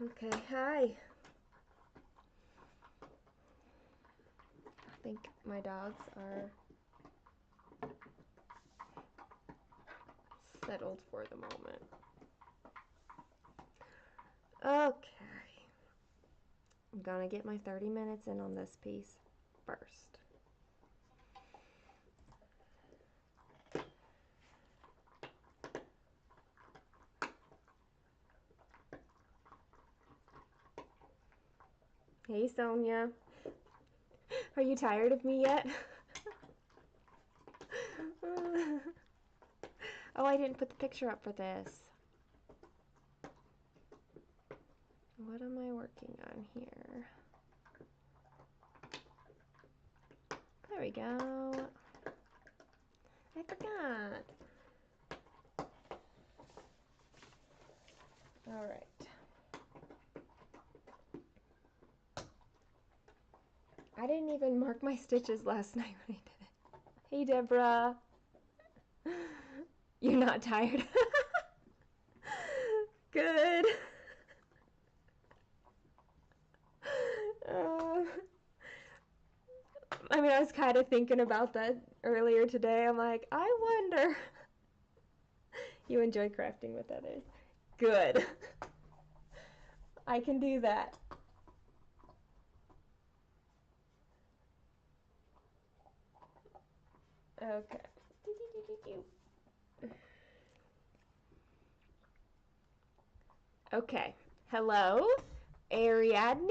Okay, hi. I think my dogs are settled for the moment. Okay. I'm gonna get my 30 minutes in on this piece first. Hey, Sonia. Are you tired of me yet? Oh, I didn't put the picture up for this. What am I working on here? There we go. I forgot. All right. I didn't even mark my stitches last night when I did it. Hey, Deborah. You're not tired? Good. I mean, I was kind of thinking about that earlier today. I'm like, I wonder. You enjoy crafting with others. Good. I can do that. Okay. Okay. Hello, Ariadne.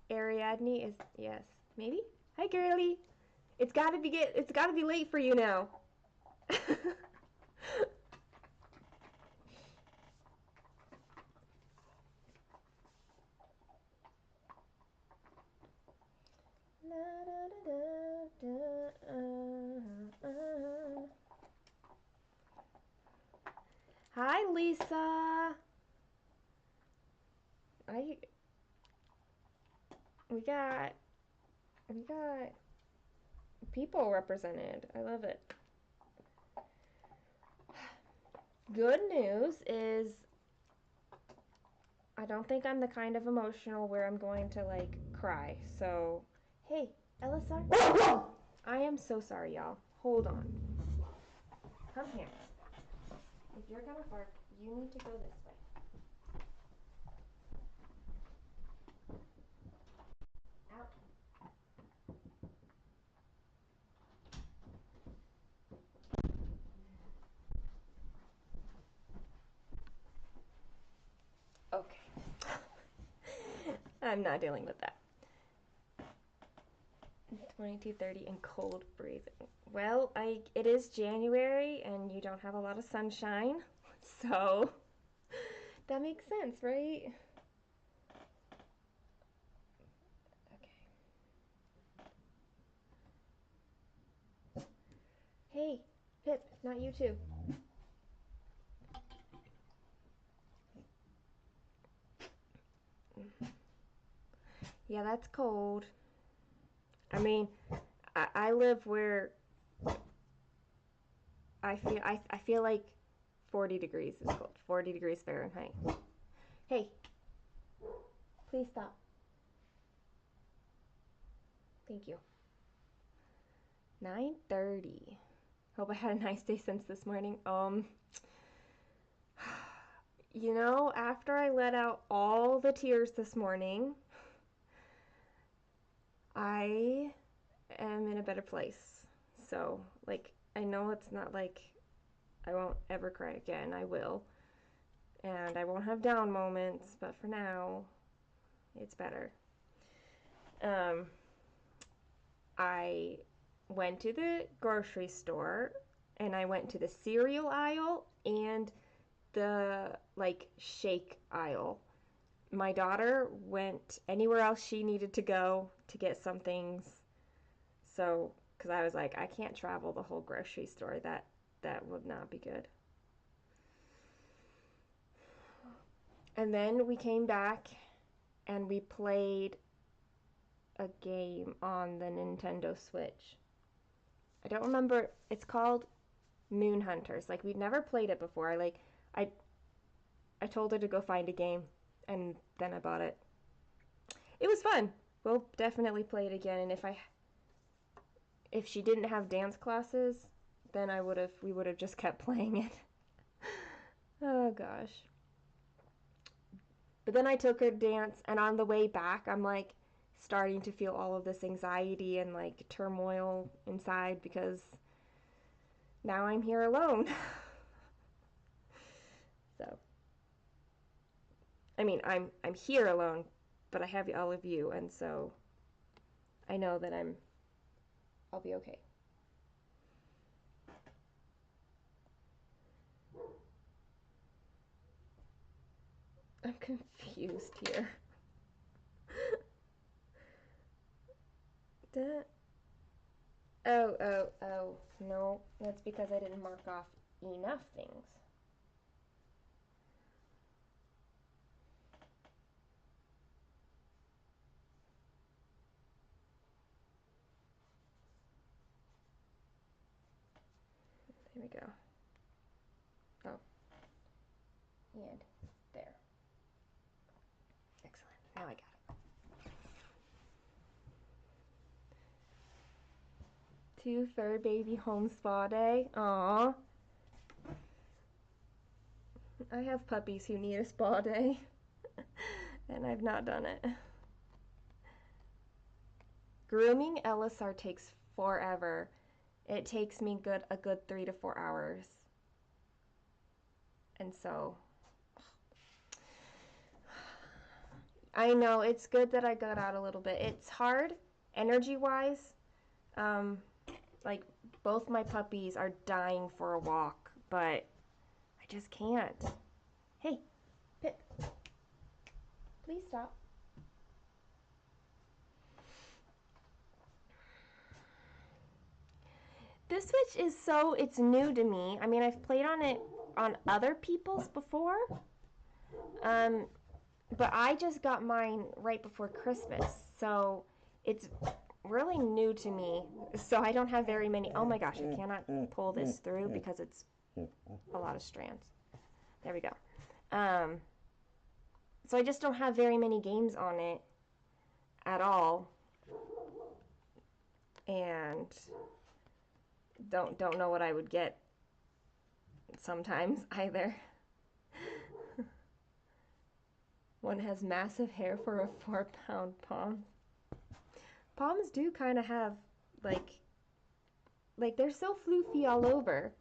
Ariadne is yes, maybe. Hi, girly. It's got to be late for you now. Hi, Lisa. We got people represented. I love it. Good news is I don't think I'm the kind of emotional where I'm going to like cry. So, hey, Elisa. I am so sorry, y'all. Hold on. Come here. If you're gonna bark, you need to go this way. Out. Okay. I'm not dealing with that. 22:30 and cold breathing. Well, it is January and you don't have a lot of sunshine, so that makes sense, right? Okay. Hey, Pip, not you too. Yeah, that's cold. I mean, I live where I feel like 40 degrees is cold. 40 degrees Fahrenheit. Hey, please stop. Thank you. 9:30. Hope I had a nice day since this morning. You know, after I let out all the tears this morning, I am in a better place. So, like, I know it's not like I won't ever cry again. I will. And I won't have down moments, but for now, it's better. I went to the grocery store and I went to the cereal aisle and the like shake aisle. My daughter went anywhere else she needed to go to get some things. So, because I was like, I can't travel the whole grocery store. That would not be good. And then we came back and we played a game on the Nintendo Switch. I don't remember. It's called Moon Hunters. Like we'd never played it before. I I told her to go find a game, and then I bought it. It was fun. We'll definitely play it again, and if she didn't have dance classes, then we would have just kept playing it. Oh gosh. But then I took her to dance, and on the way back, I'm like starting to feel all of this anxiety and like turmoil inside because now I'm here alone. So, I mean, I'm here alone, but I have all of you, and so I know that I'll be okay. I'm confused here. Oh, no, that's because I didn't mark off enough things. There we go. Oh, and there. Excellent. Now I got it. 2 fur baby home spa day. Aww. I have puppies who need a spa day, and I've not done it. Grooming LSR takes forever. It takes me a good 3 to 4 hours. And so I know it's good that I got out a little bit. It's hard energy-wise. Like both my puppies are dying for a walk, but I just can't. Hey, Pip, please stop. This switch is it's new to me. I mean, I've played on it on other people's before. But I just got mine right before Christmas, so it's really new to me. So I don't have very many. Oh my gosh, I cannot pull this through because it's a lot of strands. There we go. So I just don't have very many games on it at all, and don't know what I would get sometimes either. One has massive hair for a 4-pound pom. Poms do kind of have like they're so floofy all over.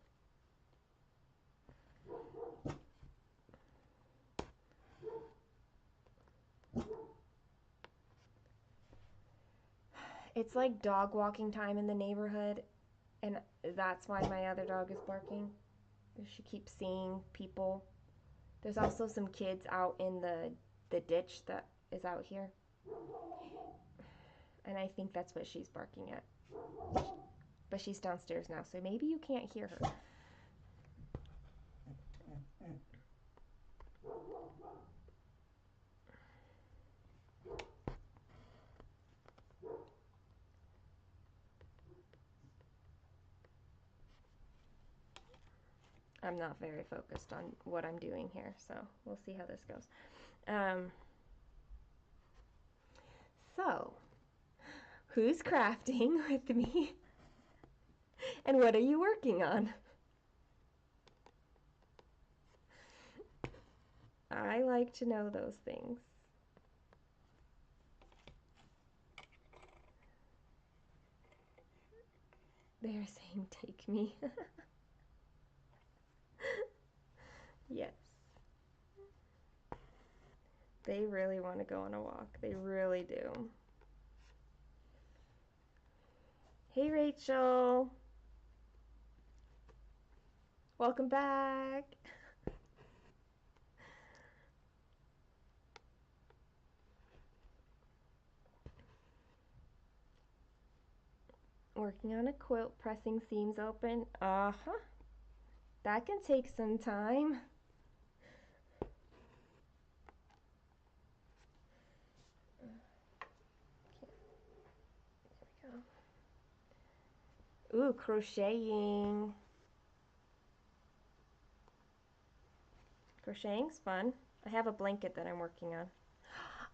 It's like dog walking time in the neighborhood, and that's why my other dog is barking. She keeps seeing people. There's also some kids out in the ditch that is out here, and I think that's what she's barking at. But she's downstairs now, so maybe you can't hear her. I'm not very focused on what I'm doing here, so we'll see how this goes. So, who's crafting with me? And what are you working on? I like to know those things. They're saying, take me. Yes. They really want to go on a walk. They really do. Hey, Rachel. Welcome back. Working on a quilt, pressing seams open. Uh-huh. That can take some time. There we go. Ooh, crocheting. Crocheting's fun. I have a blanket that I'm working on.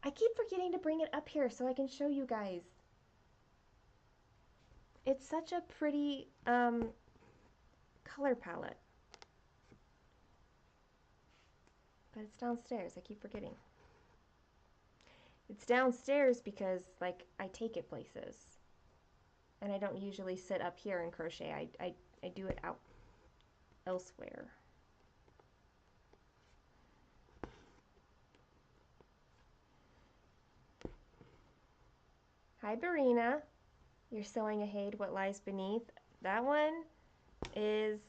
I keep forgetting to bring it up here so I can show you guys. It's such a pretty color palette. But it's downstairs. I keep forgetting. It's downstairs because, like, I take it places. And I don't usually sit up here and crochet. I do it out elsewhere. Hi, Barina. You're sewing ahead what lies beneath. That one is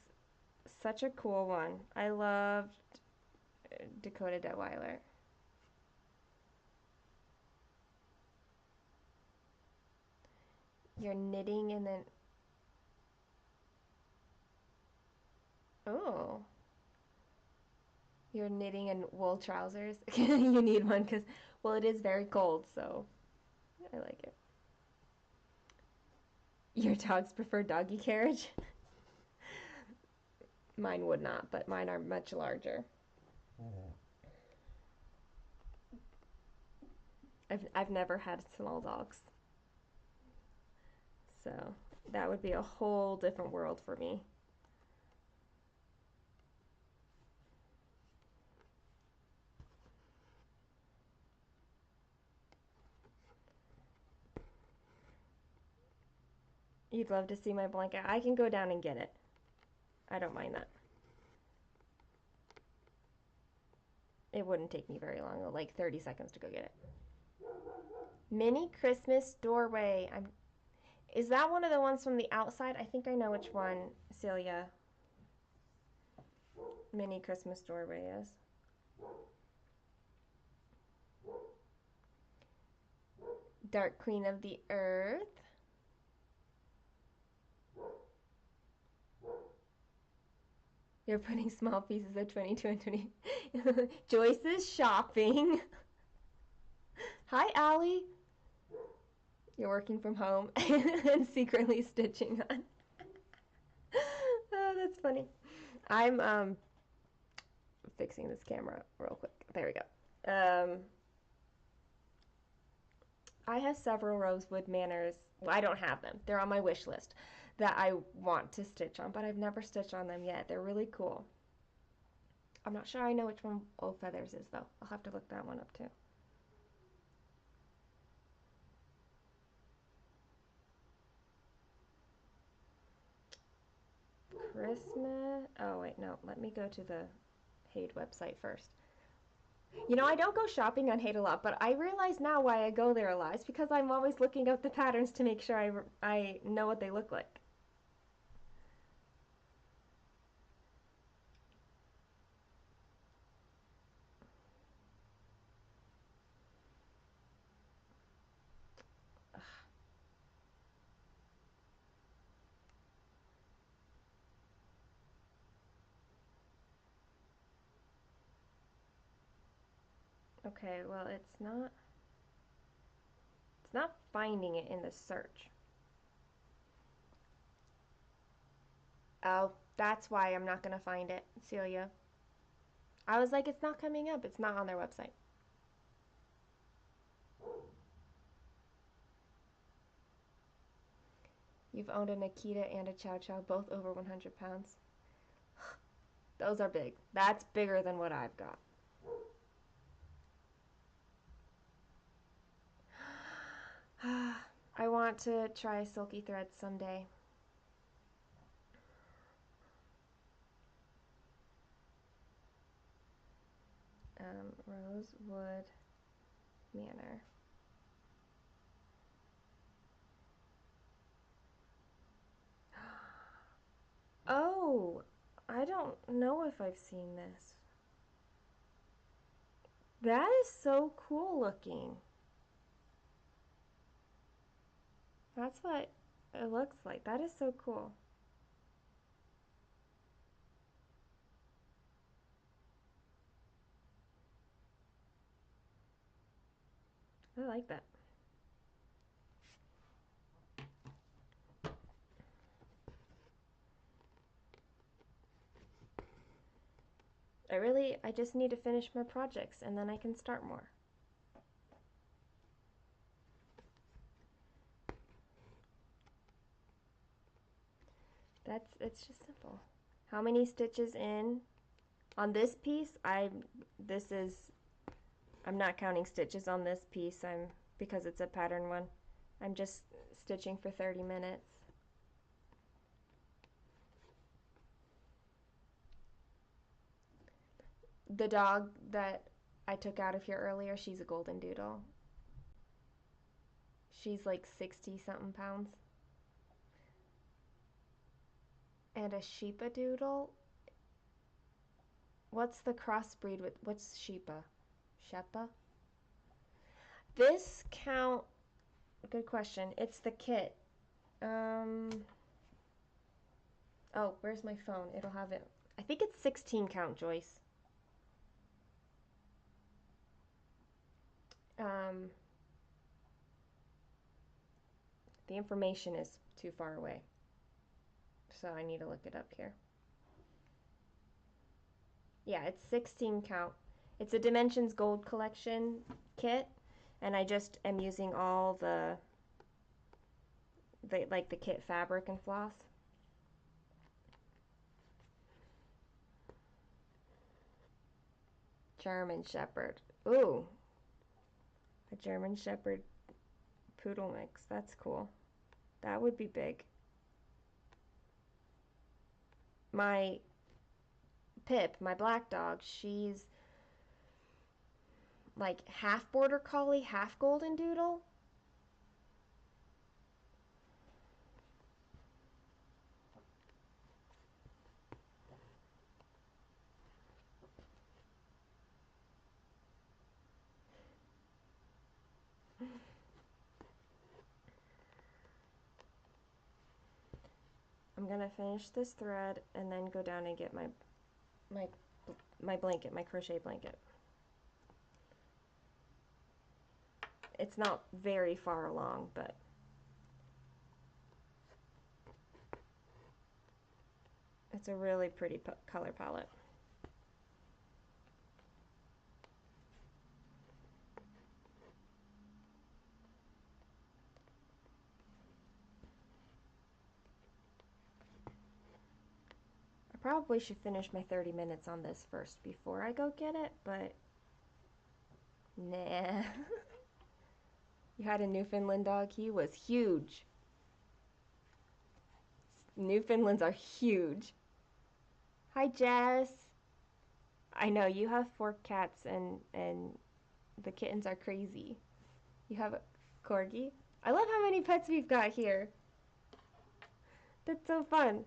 such a cool one. I loved Dakota Detweiler. You're knitting and then... Oh. You're knitting in wool trousers. You need one because, well, it is very cold, so I like it. Your dogs prefer doggy carriage? Mine would not, but mine are much larger. I've never had small dogs. So that would be a whole different world for me. You'd love to see my blanket. I can go down and get it. I don't mind that. It wouldn't take me very long, like 30 seconds to go get it. Mini Christmas doorway. Is that one of the ones from the outside? I think I know which one, Celia. Mini Christmas doorway is. Dark Queen of the Earth. You're putting small pieces of 22 and 20. Joyce is shopping. Hi, Allie. You're working from home and secretly stitching on. Oh, that's funny. I'm fixing this camera real quick. There we go. I have several Rosewood Manors. Well, I don't have them. They're on my wish list that I want to stitch on, but I've never stitched on them yet. They're really cool. I'm not sure I know which one Old Feathers is, though. I'll have to look that one up, too. Christmas. Oh, wait, no. Let me go to the Hade website first. You know, I don't go shopping on Hade a lot, but I realize now why I go there a lot. It's because I'm always looking up the patterns to make sure I know what they look like. Okay, well, it's not finding it in the search. Oh, that's why I'm not going to find it, Celia. I was like, it's not coming up. It's not on their website. You've owned a Nikita and a Chow Chow, both over 100 pounds. Those are big. That's bigger than what I've got. I want to try silky threads someday. Rosewood Manor. Oh, I don't know if I've seen this. That is so cool looking. That's what it looks like. That is so cool. I like that. I just need to finish my projects and then I can start more. It's just simple. How many stitches in on this piece? I'm not counting stitches on this piece. Because it's a pattern one. I'm just stitching for 30 minutes. The dog that I took out of here earlier, she's a golden doodle. She's like 60 something pounds. And a sheepa doodle. What's the crossbreed with, what's sheepa? Shepa? This count, good question. It's the kit. Oh, where's my phone? It'll have it. I think it's 16 count, Joyce. The information is too far away, so I need to look it up here. Yeah, it's 16 count. It's a Dimensions Gold Collection kit, and I just am using all the kit fabric and floss. German Shepherd. Ooh, a German Shepherd poodle mix. That's cool. That would be big. My Pip, my black dog, she's like half border collie, half golden doodle. I'm gonna finish this thread and then go down and get my blanket, my crochet blanket. It's not very far along, but it's a really pretty color palette. I probably should finish my 30 minutes on this first before I go get it, but nah. You had a Newfoundland dog? He was huge. Newfoundlands are huge. Hi, Jess. I know, you have 4 cats and the kittens are crazy. You have a corgi? I love how many pets we've got here. That's so fun.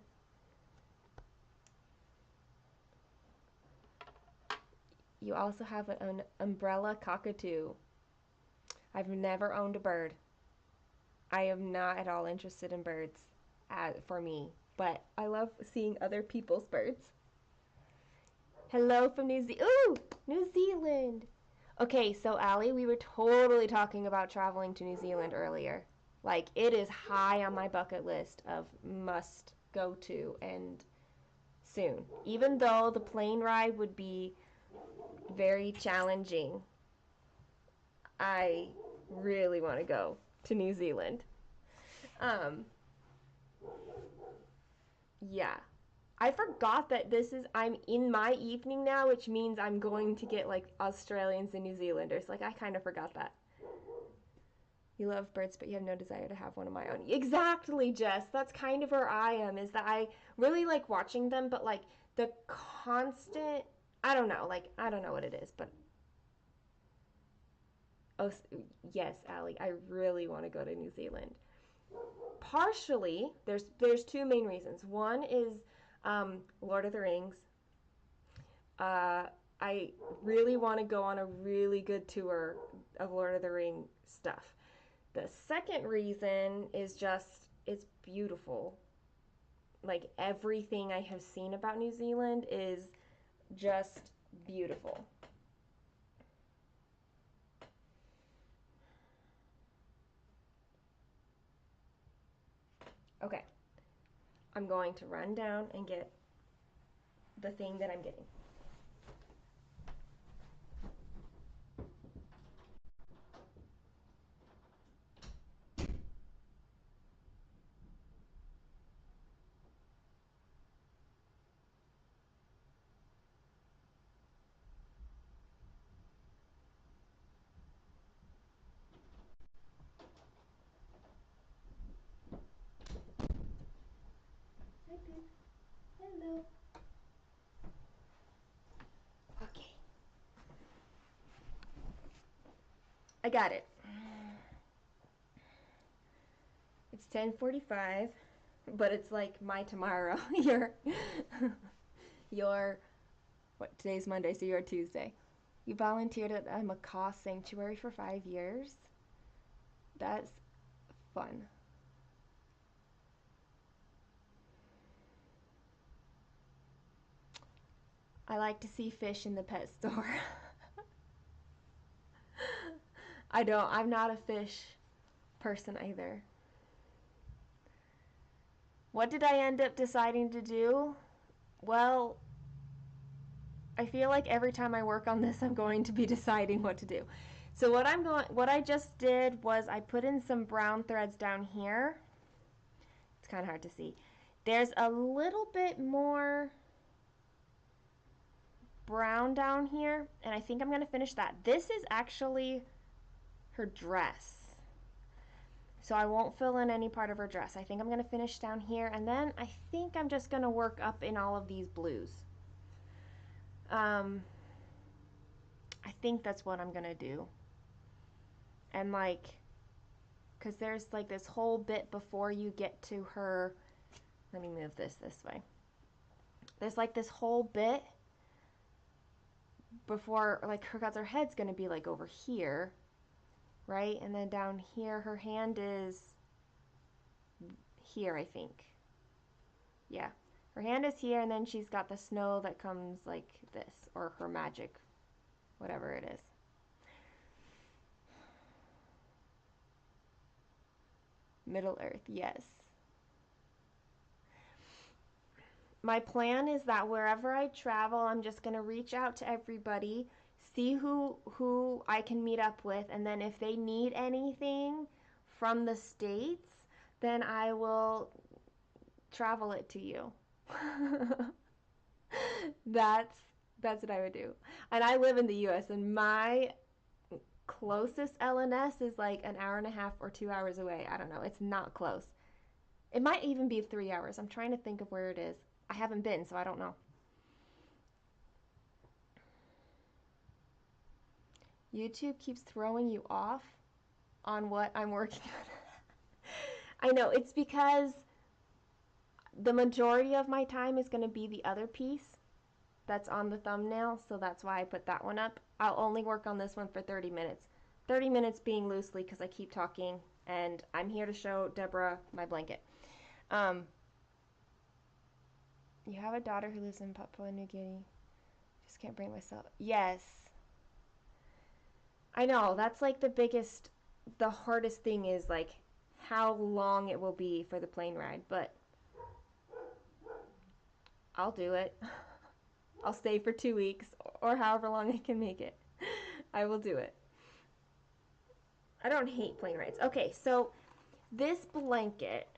You also have an umbrella cockatoo. I've never owned a bird. I am not at all interested in birds for me, but I love seeing other people's birds. Hello from New Zealand. Okay, so Allie, we were totally talking about traveling to New Zealand earlier. Like, it is high on my bucket list of must go to and soon. Even though the plane ride would be very challenging, I really want to go to New Zealand. Yeah. I forgot that I'm in my evening now, which means I'm going to get like Australians and New Zealanders. Like, I kind of forgot that. You love birds, but you have no desire to have one of my own. Exactly, Jess. That's kind of where I am, is that I really like watching them, but like the constant, I don't know what it is, but oh, yes, Allie, I really want to go to New Zealand. Partially, there's 2 main reasons. One is Lord of the Rings. I really want to go on a really good tour of Lord of the Ring stuff. The second reason is just it's beautiful. Like, everything I have seen about New Zealand is just beautiful. Okay, I'm going to run down and get the thing that I'm getting. I got it. It's 10:45, but it's like my tomorrow. Your what? Today's Monday, so your Tuesday. You volunteered at a macaw sanctuary for 5 years. That's fun. I like to see fish in the pet store. I'm not a fish person either. What did I end up deciding to do? Well, I feel like every time I work on this, I'm going to be deciding what to do. So what I just did was I put in some brown threads down here. It's kind of hard to see. There's a little bit more brown down here, and I think I'm going to finish that. This is actually her dress. So I won't fill in any part of her dress. I think I'm going to finish down here, and then I think I'm just going to work up in all of these blues. I think that's what I'm going to do. And like, because there's like this whole bit before you get to her, let me move this way. There's like this whole bit before, like, her head's going to be like over here, right? And then down here, her hand is here, I think. Yeah, her hand is here, and then she's got the snow that comes like this, or her magic, whatever it is. Middle Earth, yes. My plan is that wherever I travel, I'm just going to reach out to everybody, see who I can meet up with, and then if they need anything from the States, then I will travel it to you. That's what I would do. And I live in the US, and my closest LNS is like an hour and a half or 2 hours away. I don't know. It's not close. It might even be 3 hours. I'm trying to think of where it is. I haven't been, so I don't know. YouTube keeps throwing you off on what I'm working on. I know, it's because the majority of my time is going to be the other piece that's on the thumbnail, so that's why I put that one up. I'll only work on this one for 30 minutes. 30 minutes being loosely because I keep talking, and I'm here to show Deborah my blanket. You have a daughter who lives in Papua New Guinea. Just can't bring myself. Yes. I know, that's like the hardest thing is like how long it will be for the plane ride, but I'll do it. I'll stay for 2 weeks or however long I can make it. I will do it. I don't hate plane rides. Okay, so this blanket,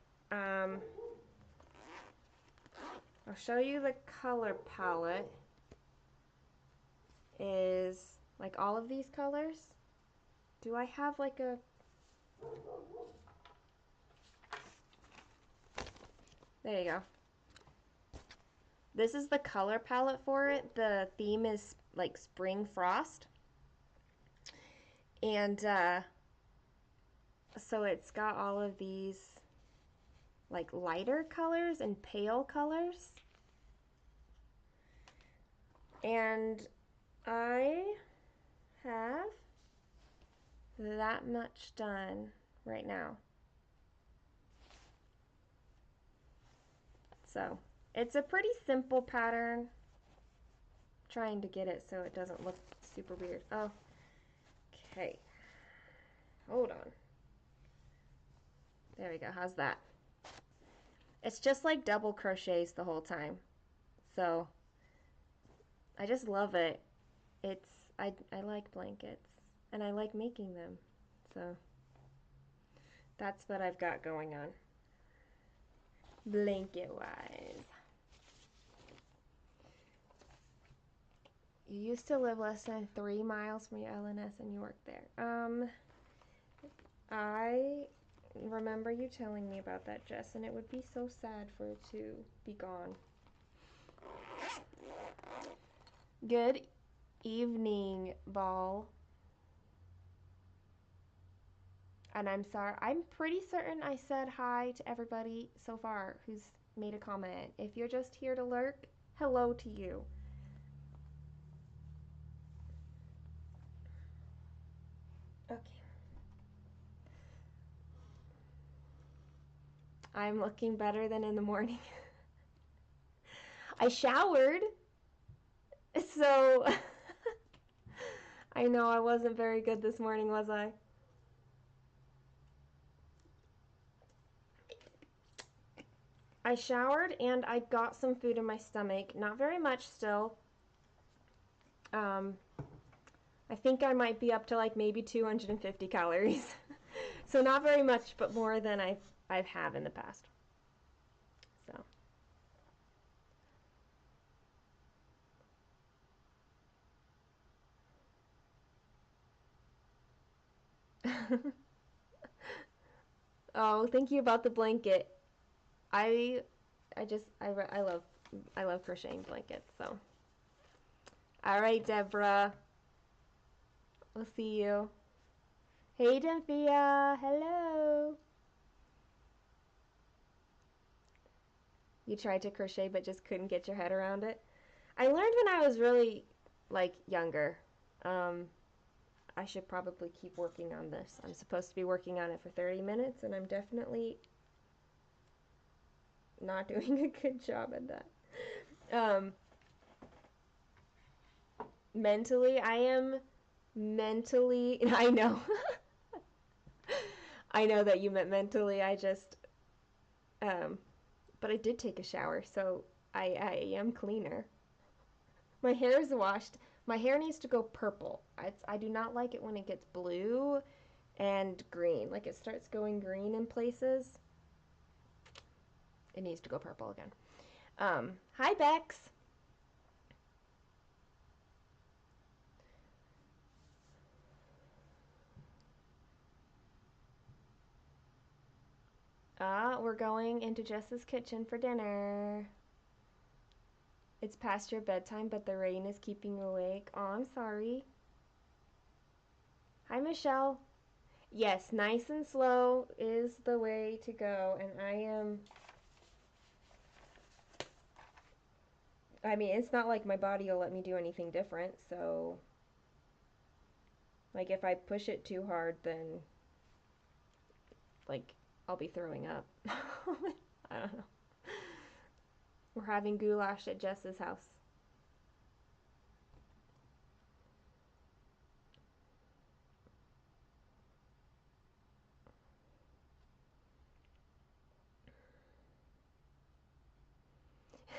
I'll show you the color palette, is like all of these colors. Do I have like a... There you go. This is the color palette for it. The theme is like spring frost. And so it's got all of these like lighter colors and pale colors. And I have that much done right now. So it's a pretty simple pattern. I'm trying to get it so it doesn't look super weird. Oh, okay. Hold on. There we go. How's that? It's just like double crochets the whole time. So I just love it. I like blankets and I like making them. So that's what I've got going on. Blanket wise. You used to live less than 3 miles from your LNS and you worked there. I remember you telling me about that, Jess, and it would be so sad for it to be gone. Good evening, Ball. And I'm sorry. I'm pretty certain I said hi to everybody so far who's made a comment. If you're just here to lurk, hello to you. Okay. I'm looking better than in the morning. I showered, so I know I wasn't very good this morning, was I? I showered and I got some food in my stomach. Not very much still. I think I might be up to like maybe 250 calories. So not very much, but more than I've had in the past. So. Oh, thank you about the blanket. I I love crocheting blankets. So. All right, Deborah. We'll see you. Hey, Dymphia. Hello. You tried to crochet but just couldn't get your head around it. I learned when I was really like younger. I should probably keep working on this. I'm supposed to be working on it for 30 minutes and I'm definitely not doing a good job at that. Mentally, I am mentally, I know. I know that you meant mentally. Um, but I did take a shower, so I am cleaner. My hair is washed. My hair needs to go purple. I do not like it when it gets blue and green. Like it starts going green in places. It needs to go purple again. Hi, Bex. We're going into Jess's kitchen for dinner. It's past your bedtime, but the rain is keeping you awake. Oh, I'm sorry. Hi, Michelle. Yes, nice and slow is the way to go, and I mean, it's not like my body will let me do anything different, so, like, if I push it too hard, then, like, I'll be throwing up. I don't know. We're having goulash at Jess's house.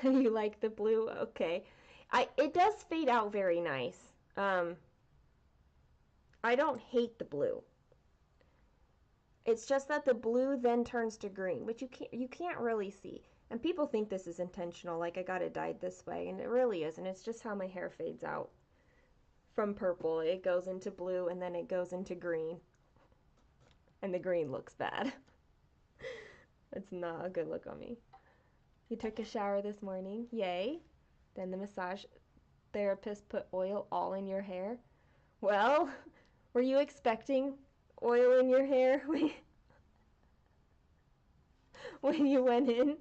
You like the blue? Okay. It does fade out very nice. Um, I don't hate the blue. It's just that the blue then turns to green, which you can't really see. And people think this is intentional, like I got it dyed this way, and it really isn't. It's just how my hair fades out. From purple, it goes into blue, and then it goes into green. And the green looks bad. It's not a good look on me. You took a shower this morning. Yay. Then the massage therapist put oil all in your hair. Well, were you expecting oil in your hair when you went in?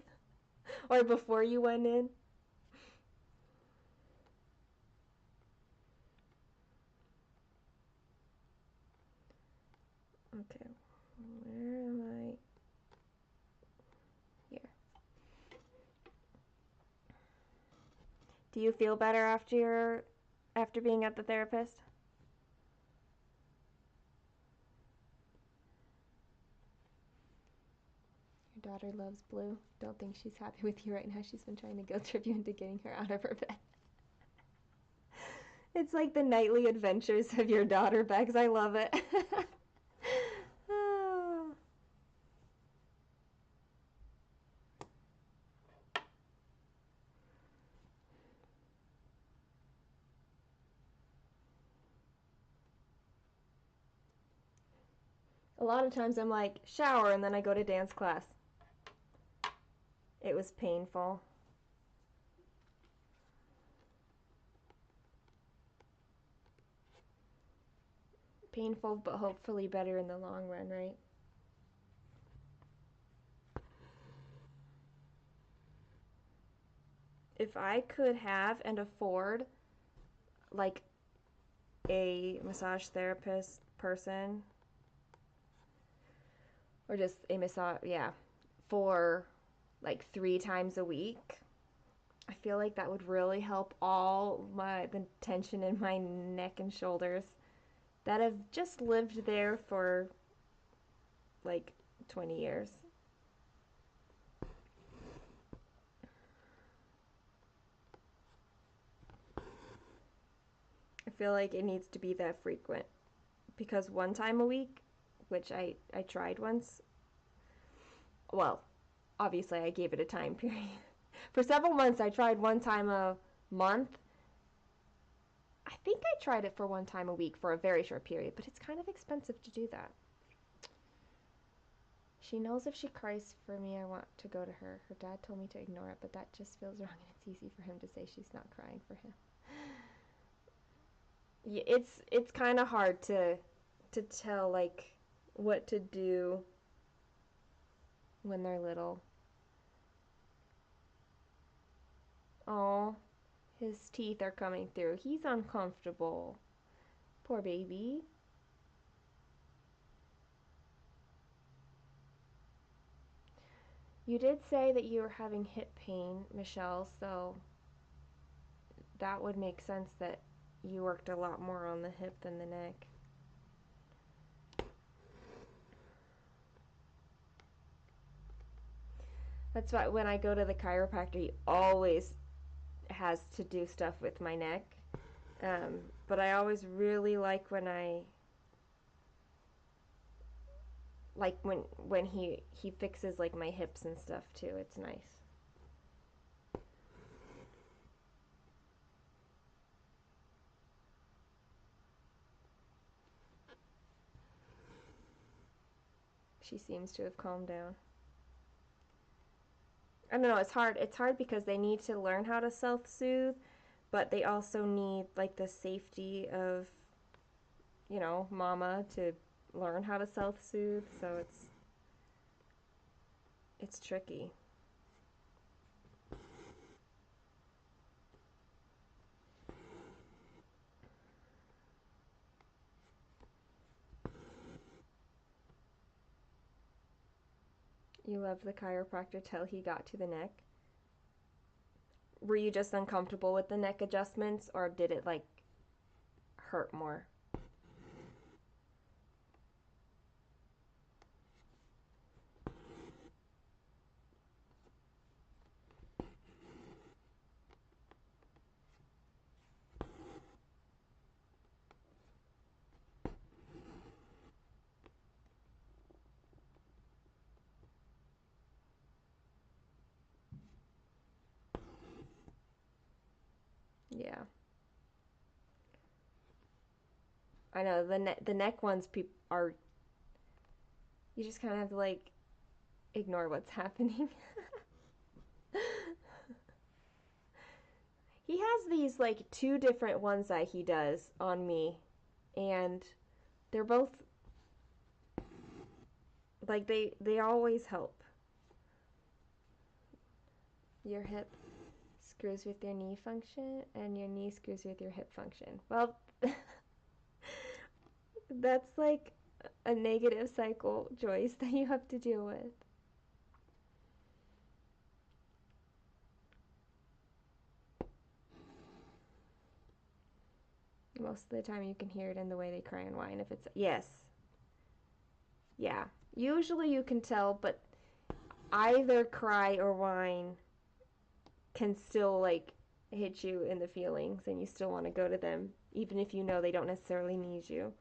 Or before you went in? Okay, where am I? Here. Do you feel better after being at the therapist? Your daughter loves blue. Don't think she's happy with you right now. She's been trying to guilt trip you into getting her out of her bed. It's like the nightly adventures of your daughter, Bex. I love it. Oh. A lot of times I'm like, shower, and then I go to dance class. It was painful. Painful, but hopefully better in the long run, right? if I could have and afford like a massage therapist person or just a massage, yeah, for like 3 times a week, I feel like that would really help all the tension in my neck and shoulders that have just lived there for like 20 years. I feel like it needs to be that frequent because 1 time a week, which I tried once, well, obviously I gave it a time period. For several months I tried 1 time a month. I think I tried it for 1 time a week for a very short period, but it's kind of expensive to do that. She knows if she cries for me, I want to go to her. Her dad told me to ignore it, but that just feels wrong, and it's easy for him to say she's not crying for him. Yeah, it's kind of hard to tell like what to do when they're little. Oh, his teeth are coming through. He's uncomfortable. Poor baby. You did say that you were having hip pain, Michelle, so that would make sense that you worked a lot more on the hip than the neck. That's why when I go to the chiropractor, he always has to do stuff with my neck. But I always really like when he fixes like my hips and stuff too. It's nice. She seems to have calmed down. I don't know, it's hard. It's hard because they need to learn how to self-soothe, but they also need like the safety of, mama to learn how to self-soothe, so it's tricky. You love the chiropractor till he got to the neck. Were you just uncomfortable with the neck adjustments or did it like hurt more? Yeah. I know the neck ones are you just kind of have to like ignore what's happening. He has these like 2 different ones that he does on me, and they're both like they always help. Your hip screws with your knee function, and your knee screws with your hip function. Well, that's like a negative cycle, Joyce, that you have to deal with. Most of the time, you can hear it in the way they cry and whine. If it's yes, yeah. Usually, you can tell, but either cry or whine can still like hit you in the feelings, and you still want to go to them, even if you know they don't necessarily need you.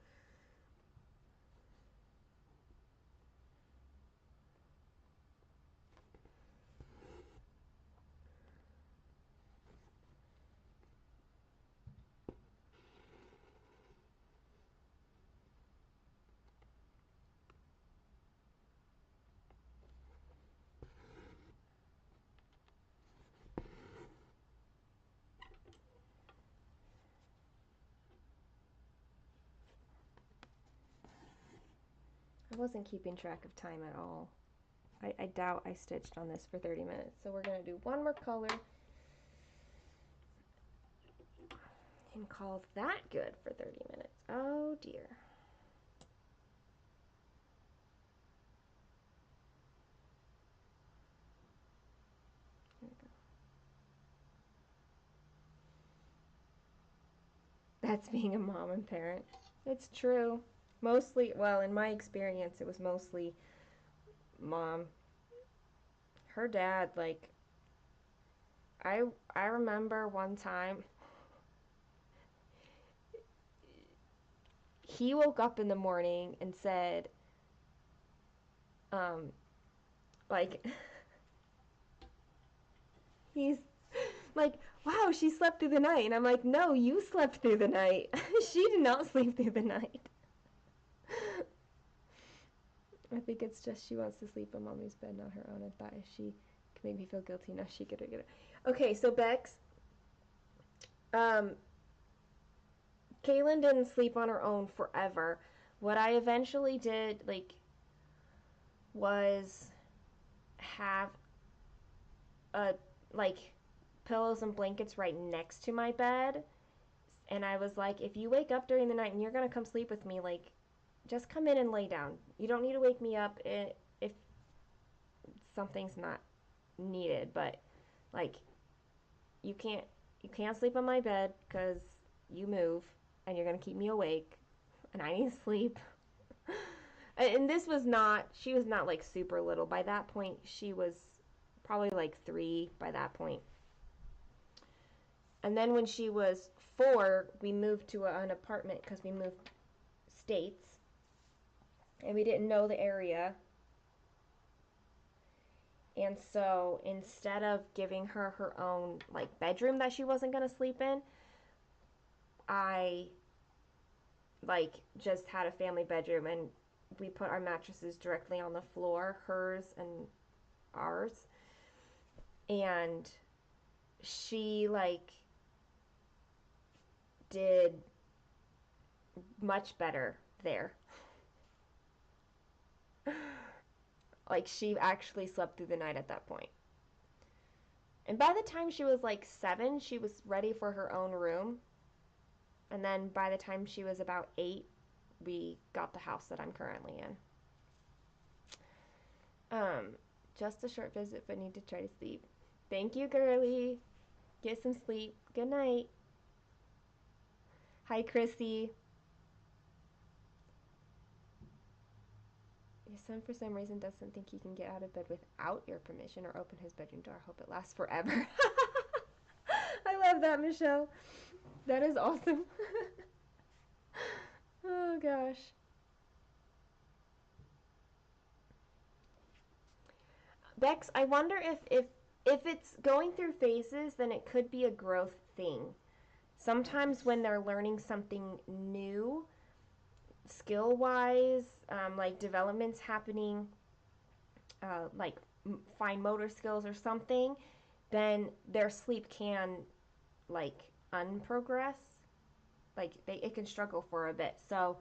I wasn't keeping track of time at all. I doubt I stitched on this for 30 minutes. So we're going to do one more color. can call that good for 30 minutes. Oh dear. That's being a mom and parent. It's true. Mostly, well, in my experience, it was mostly mom. Her dad, like, I I remember one time he woke up in the morning and said, um, like, he's like, wow, she slept through the night. And I'm like, no, you slept through the night. She did not sleep through the night. I think it's just she wants to sleep in mommy's bed, not her own. I thought if she could make me feel guilty enough, she could get it. Okay, so Bex, um, Kaylin didn't sleep on her own forever. What I eventually did, like, was have a like pillows and blankets right next to my bed, and I was like, if you wake up during the night and you're gonna come sleep with me, like, just come in and lay down. You don't need to wake me up if something's not needed, but like, you can't you can't sleep on my bed because you move and you're gonna keep me awake, and I need sleep. And this was not, she was not like super little. By that point, she was probably like 3 by that point. And then when she was 4, we moved to an apartment because we moved states and we didn't know the area. And so instead of giving her her own like bedroom that she wasn't going to sleep in, I like just had a family bedroom, and we put our mattresses directly on the floor, hers and ours. And she like did much better there. Like, she actually slept through the night at that point. And by the time she was like 7, she was ready for her own room. And then by the time she was about 8, we got the house that I'm currently in. Just a short visit, but need to try to sleep. Thank you, girly. Get some sleep. Good night. Hi, Chrissy. Your son, for some reason, doesn't think he can get out of bed without your permission or open his bedroom door. Hope it lasts forever. I love that, Michelle. That is awesome. Oh, gosh. Bex, I wonder if it's going through phases, then it could be a growth thing. Sometimes when they're learning something new, skill-wise, like development's happening, like fine motor skills or something, then their sleep can like unprogress. Like it can struggle for a bit. So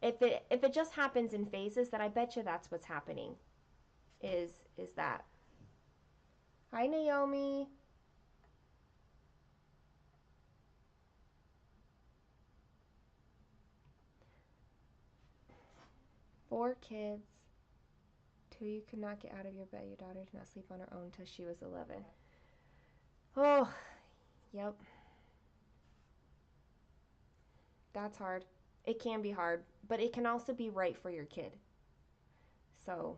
if it just happens in phases, then I bet you that's what's happening. Is that? Hi, Naomi. 4 kids. 2 you could not get out of your bed. Your daughter did not sleep on her own until she was 11. Oh, yep. That's hard. It can be hard, but it can also be right for your kid. So,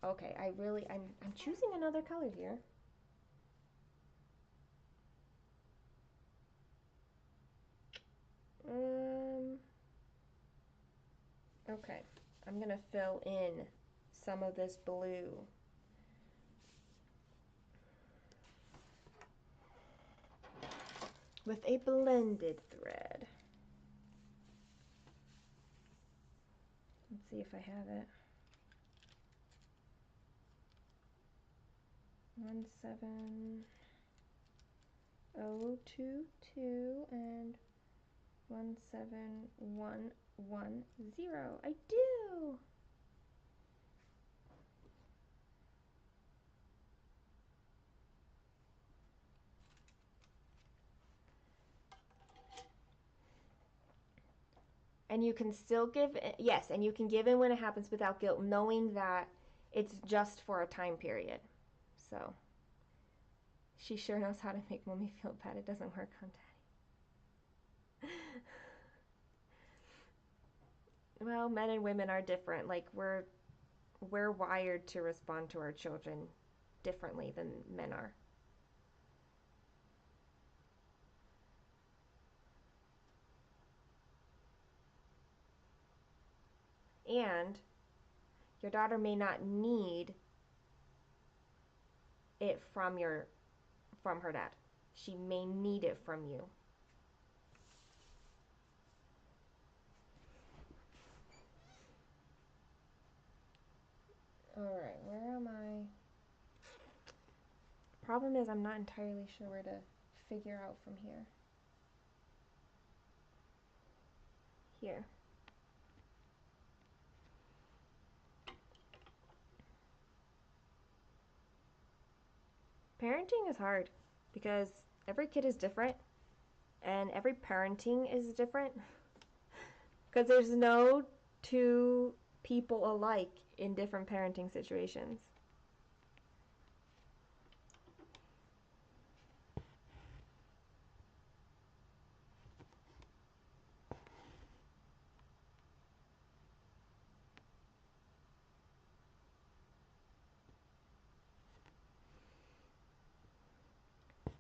okay, I'm choosing another color here. Okay, I'm gonna fill in some of this blue. With a blended thread. Let's see if I have it. 17022 and 17110. I do. And you can still give, yes, and you can give in when it happens without guilt, knowing that it's just for a time period. So, she sure knows how to make mommy feel bad. It doesn't work on daddy. Well, men and women are different. Like, we're wired to respond to our children differently than men are. And your daughter may not need it from her dad. She may need it from you. All right, where am I? Problem is, I'm not entirely sure where to figure out from here. Here. Parenting is hard because every kid is different and every parenting is different because there's no two people alike in different parenting situations.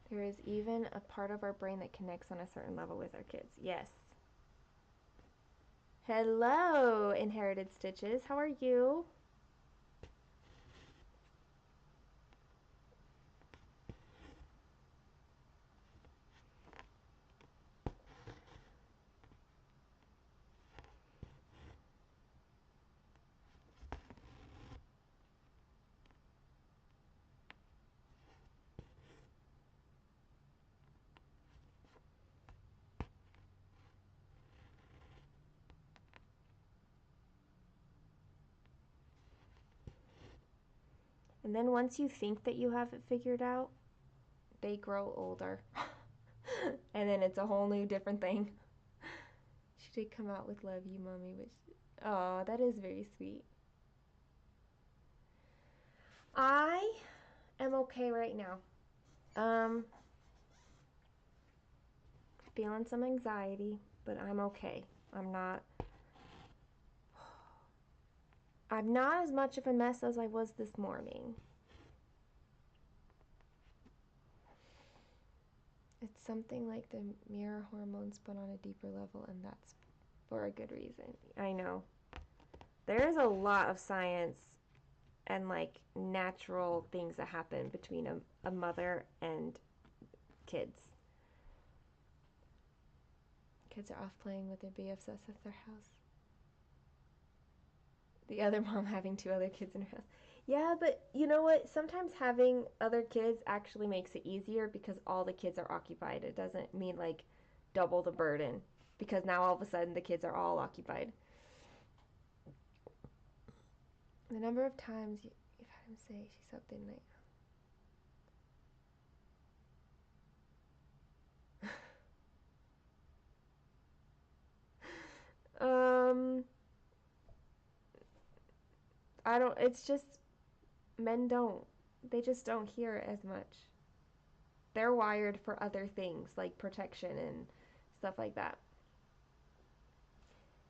There is even a part of our brain that connects on a certain level with our kids. Yes. Hello, Inherited Stitches. How are you? And then once you think that you have it figured out, they grow older. And then it's a whole new different thing. She did come out with "Love you, mommy," which, oh, that is very sweet. I am okay right now. Um, Feeling some anxiety, but I'm okay. I'm not I'm not as much of a mess as I was this morning. It's something like the mirror hormones, but on a deeper level, and that's for a good reason. I know. There is a lot of science and like natural things that happen between a mother and kids. Kids are off playing with their BFFs at their house. The other mom having two other kids in her house. Yeah, but you know what? Sometimes having other kids actually makes it easier because all the kids are occupied. It doesn't mean like double the burden because now all of a sudden the kids are all occupied. The number of times you've had him say she's up midnight. um, I don't. It's just men don't. They just don't hear it as much. They're wired for other things like protection and stuff like that.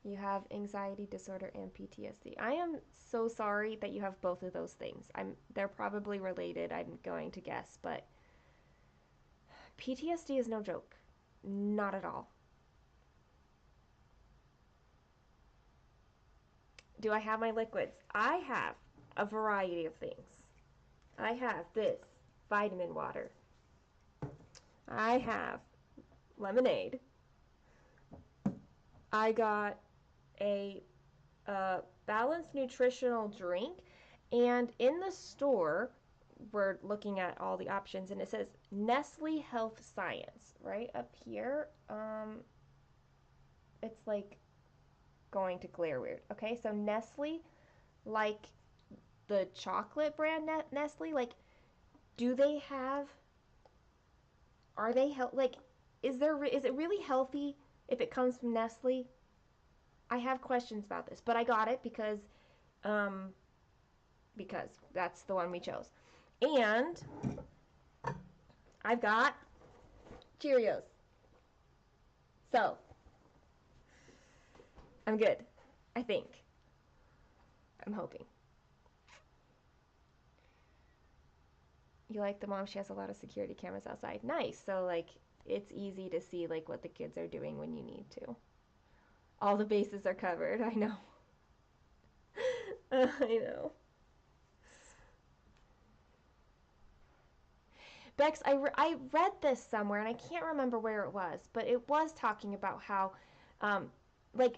You have anxiety disorder and PTSD. I am so sorry that you have both of those things. They're probably related, I'm going to guess, but PTSD is no joke. Not at all. Do I have my liquids? I have a variety of things. I have this vitamin water. I have lemonade. I got a balanced nutritional drink, and in the store, we're looking at all the options, and it says Nestle Health Science right up here. It's like going to glare weird. Okay, so Nestle, like the chocolate brand Nestle, like do they have? Are they like? Is it really healthy if it comes from Nestle? I have questions about this, but I got it um, because that's the one we chose. And I've got Cheerios. So, I'm good. I think. I'm hoping. You like the mom? She has a lot of security cameras outside. Nice. So, like, it's easy to see, like, what the kids are doing when you need to. All the bases are covered. I know. I know. Bex, I read this somewhere, and I can't remember where it was, but it was talking about how, like,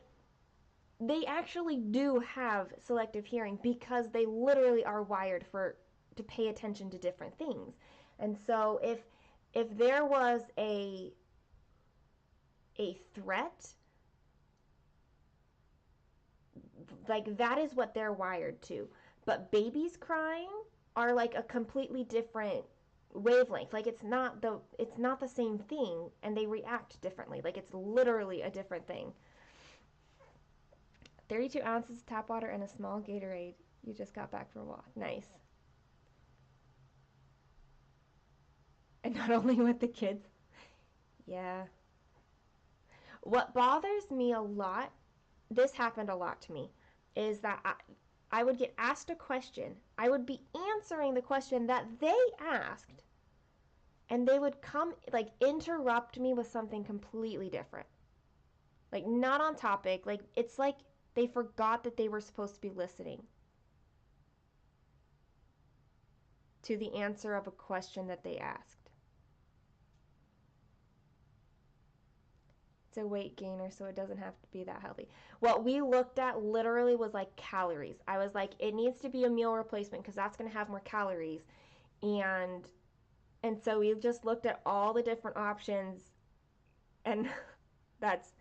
they actually do have selective hearing because they literally are wired to pay attention to different things. And so if there was a threat, like that is what they're wired to. But babies crying are like a completely different wavelength. Like it's not the same thing, and they react differently. Like it's literally a different thing. 32 ounces of tap water and a small Gatorade. You just got back from a walk. Nice. And not only with the kids. Yeah. What bothers me a lot, this happened a lot to me, is that I would get asked a question. I would be answering the question that they asked, and they would come, like, interrupt me with something completely different. Like, not on topic. Like, it's like they forgot that they were supposed to be listening to the answer of a question that they asked. It's a weight gainer, so it doesn't have to be that healthy. What we looked at literally was like calories. I was like, it needs to be a meal replacement because that's going to have more calories. And so we just looked at all the different options, and that's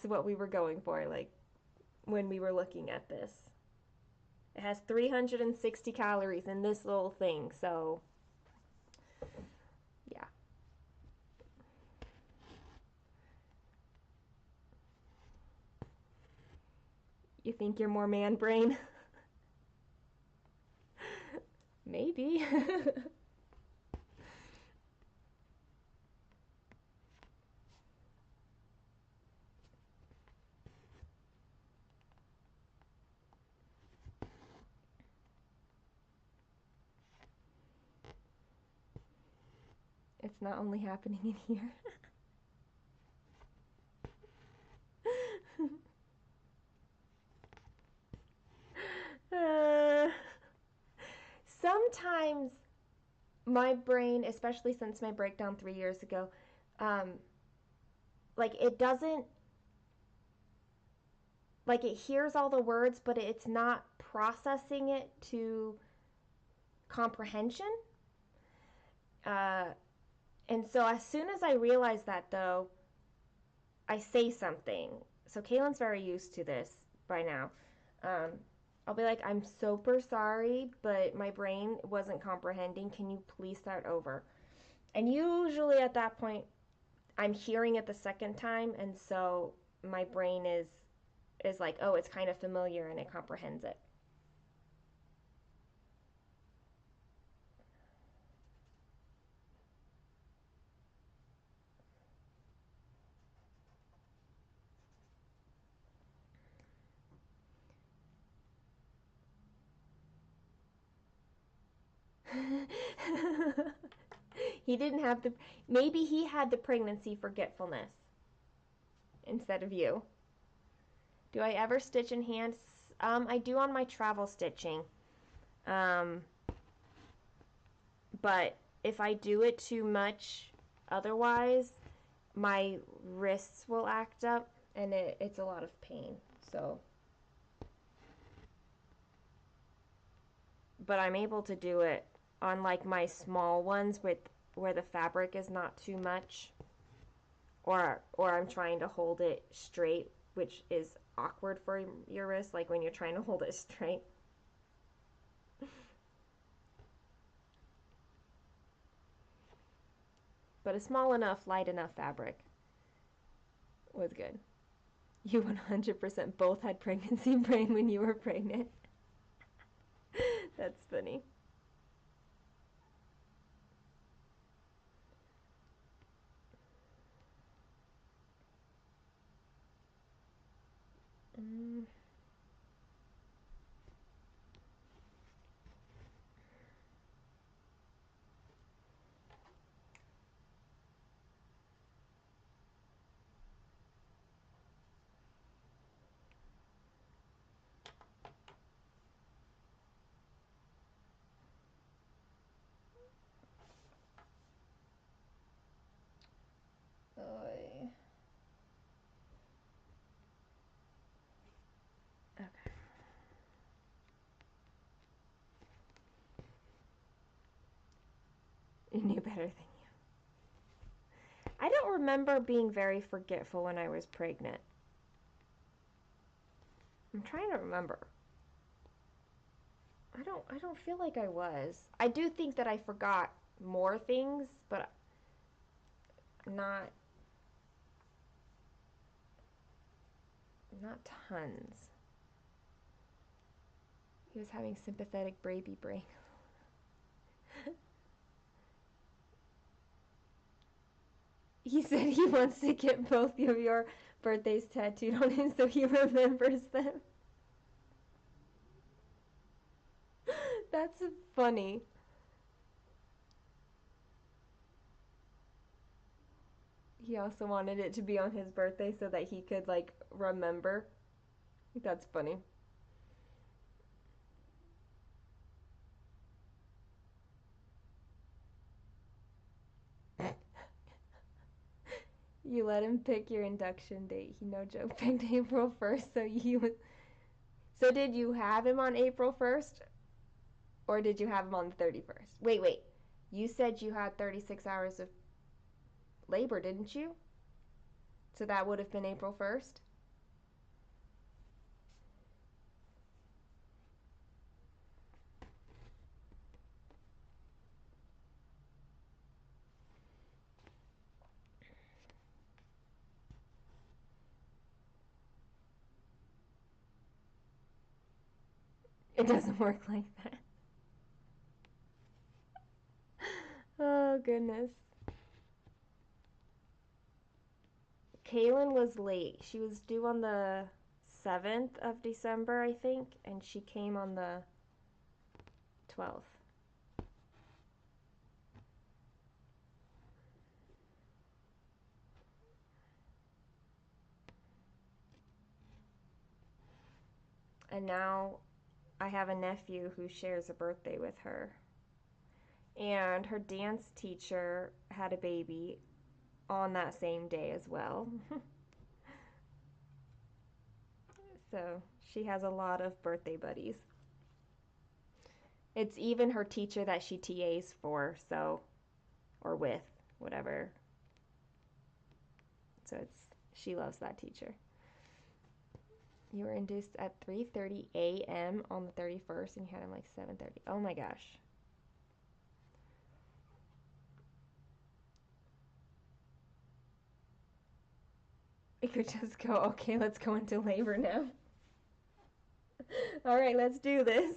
what we were going for, like, when we were looking at this. It has 360 calories in this little thing, so yeah. You think you're more man brain? Maybe. It's not only happening in here. uh, Sometimes my brain, especially since my breakdown 3 years ago, um, like it doesn't, like it hears all the words, but it's not processing it to comprehension. Uh, and so as soon as I realize that, though, I say something. So Kaylin's very used to this by now. Um, I'll be like, I'm super sorry, but my brain wasn't comprehending. Can you please start over? And usually at that point, I'm hearing it the second time, and so my brain is like, oh, it's kind of familiar, and it comprehends it. He didn't have the, maybe he had the pregnancy forgetfulness instead of you. Do I ever stitch in hand? I do on my travel stitching. Um, but if I do it too much otherwise, my wrists will act up, and it's a lot of pain. So, but I'm able to do it on like my small ones with where the fabric is not too much, or I'm trying to hold it straight, which is awkward for your wrist, like when you're trying to hold it straight. But a small enough, light enough fabric was good. You 100% both had pregnancy brain when you were pregnant. That's funny. Mm. Oy. Okay. You knew better than you. I don't remember being very forgetful when I was pregnant. I'm trying to remember. I don't feel like I was. I do think that I forgot more things, but not not tons. He was having sympathetic baby brain. He said he wants to get both of your birthdays tattooed on him so he remembers them. That's funny. He also wanted it to be on his birthday so that he could like remember. That's funny. You let him pick your induction date. He no joke picked April 1st, so you was. So did you have him on April 1st or did you have him on the 31st? Wait. You said you had 36 hours of labor, didn't you? So that would have been April 1st? It doesn't work like that. Oh, goodness. Kaylin was late. She was due on the 7th of December, I think, and she came on the 12th. And now I have a nephew who shares a birthday with her. And her dance teacher had a baby on that same day as well. So she has a lot of birthday buddies. It's even her teacher that she TAs for, so, or with, whatever. So she loves that teacher. You were induced at 3:30 a.m. on the 31st and you had him like 7:30. Oh my gosh. It could just go, okay, let's go into labor now. All right, let's do this.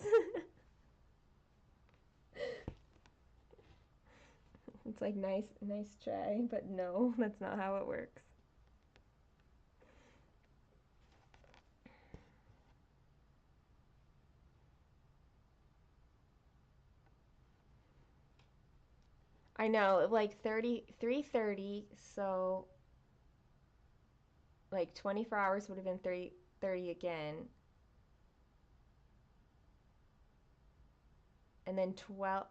It's like nice try, but no, that's not how it works. I know, like 3:30, so like 24 hours would have been 3:30 again. And then 12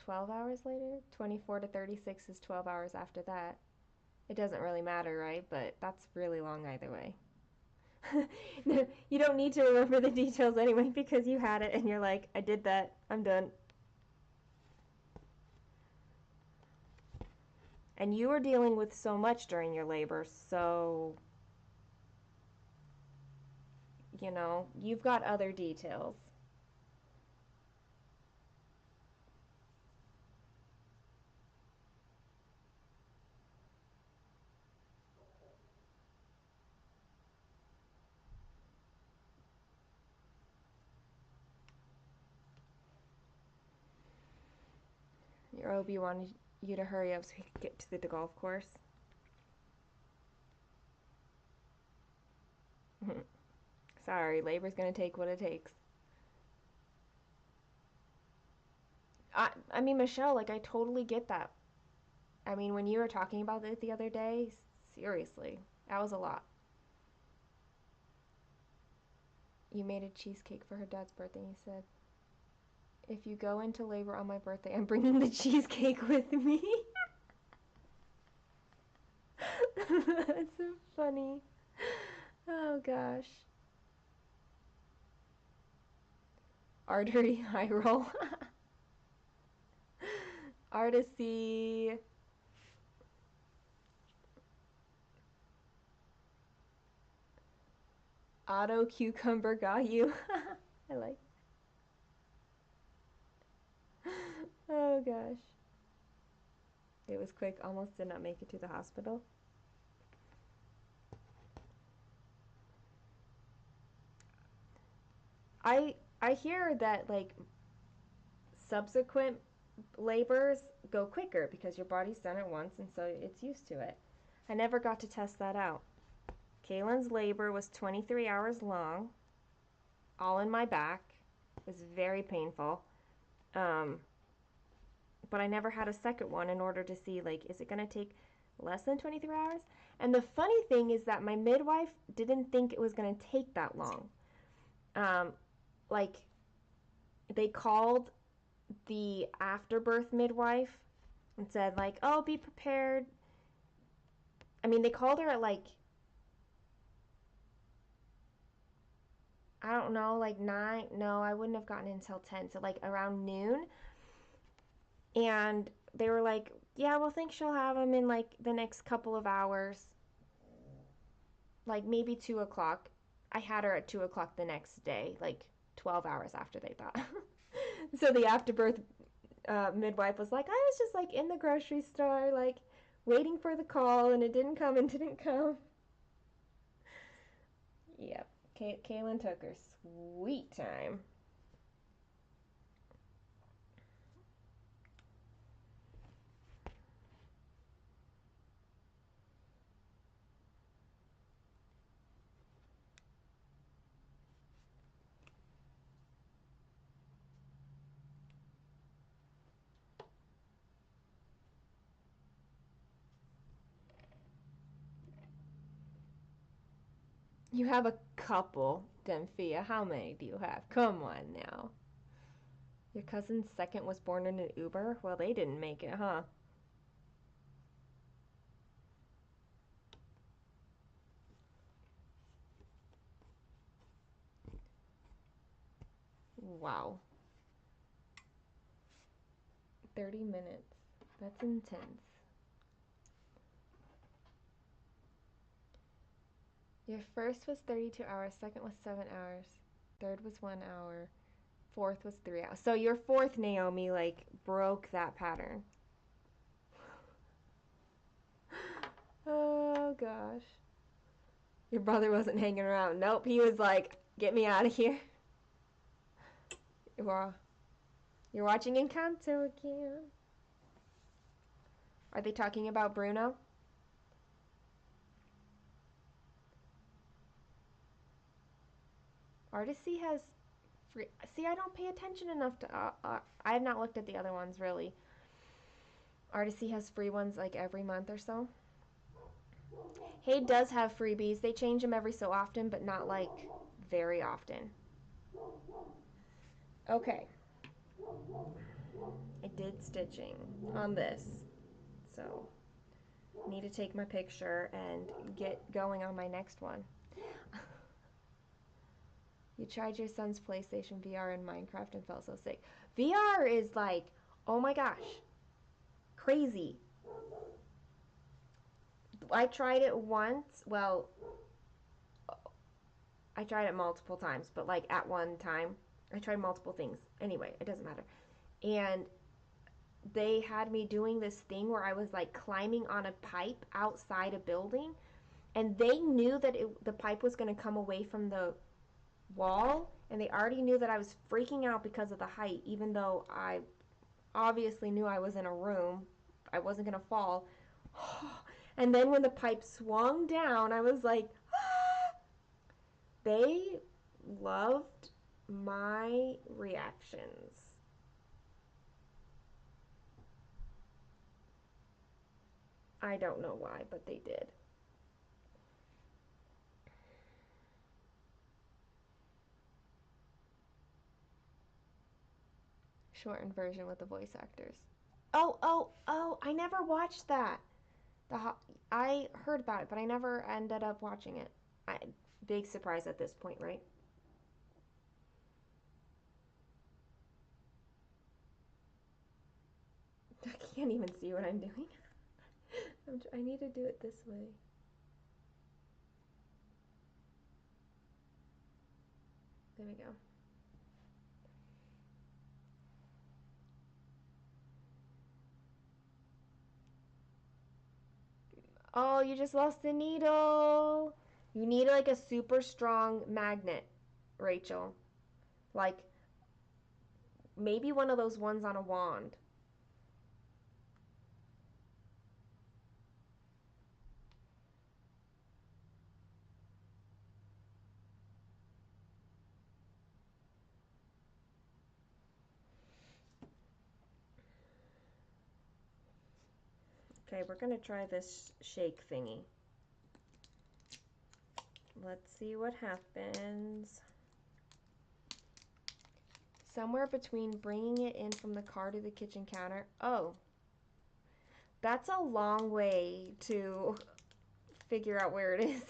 hours later, 24 to 36 is 12 hours after that. It doesn't really matter, right? But that's really long either way. You don't need to remember the details anyway because you had it and you're like, I did that, I'm done. And you were dealing with so much during your labor, so, you've got other details. Your OB wanted you to hurry up so we could get to the golf course. Sorry, labor's gonna take what it takes. I mean, Michelle, like, I totally get that. I mean, when you were talking about it the other day, seriously, that was a lot. You made a cheesecake for her dad's birthday, he said. If you go into labor on my birthday, I'm bringing the cheesecake with me. That's so funny. Oh gosh. Artery high roll. Artisy. Auto cucumber got you. I like. Oh gosh. It was quick, almost did not make it to the hospital. I hear that like subsequent labors go quicker because your body's done it once and so it's used to it. I never got to test that out. Kaylin's labor was 23 hours long, all in my back. It was very painful. But I never had a second one in order to see, like, is it going to take less than 23 hours? And the funny thing is that my midwife didn't think it was going to take that long. Like, they called the afterbirth midwife and said, like, oh, be prepared. I mean, they called her at, like, I don't know, like 9. No, I wouldn't have gotten in until 10. So, like, around noon. And they were like, yeah, well, think she'll have him in, like, the next couple of hours. Like, maybe 2 o'clock. I had her at 2 o'clock the next day, like, 12 hours after they thought. So the afterbirth midwife was like, I was just, like, in the grocery store, like, waiting for the call, and it didn't come and didn't come. Yep. Kaylin took her sweet time. You have a couple, Demphia. How many do you have? Come on now. Your cousin's second was born in an Uber? Well, they didn't make it, huh? Wow. 30 minutes. That's intense. Your first was 32 hours, second was 7 hours, third was 1 hour, fourth was 3 hours. So your fourth, Naomi, like, broke that pattern. Oh, gosh. Your brother wasn't hanging around. Nope, he was like, get me out of here. You're watching Encanto again. Are they talking about Bruno? Artisy has free. See, I don't pay attention enough to. I have not looked at the other ones really. Artisy has free ones like every month or so. Hay does have freebies. They change them every so often, but not like very often. Okay. I did stitching on this, so need to take my picture and get going on my next one. You tried your son's PlayStation VR in Minecraft and felt so sick. VR is like, oh my gosh, crazy. I tried it once. Well, I tried it multiple times, but like at one time, I tried multiple things. Anyway, it doesn't matter. And they had me doing this thing where I was like climbing on a pipe outside a building, and they knew that the pipe was going to come away from the wall, and they already knew that I was freaking out because of the height, even though I obviously knew I was in a room. I wasn't going to fall. And then when the pipe swung down, I was like, ah! They loved my reactions. I don't know why, but they did. Shortened version with the voice actors. Oh, I never watched that. I heard about it, but I never ended up watching it. Big surprise at this point, right? I can't even see what I'm doing. I need to do it this way. There we go. Oh, you just lost the needle. You need like a super strong magnet, Rachel. Like maybe one of those ones on a wand. Okay, we're gonna try this shake thingy. Let's see what happens. Somewhere between bringing it in from the car to the kitchen counter. Oh, that's a long way to figure out where it is.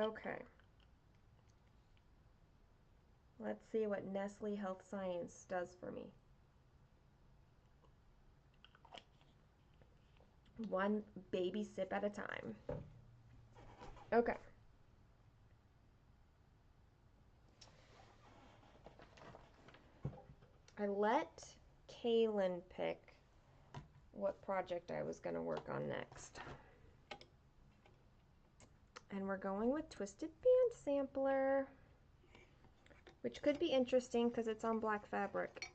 Okay. Let's see what Nestle Health Science does for me. One baby sip at a time. Okay. I let Kaylin pick what project I was going to work on next. And we're going with Twisted Band Sampler, which could be interesting because it's on black fabric.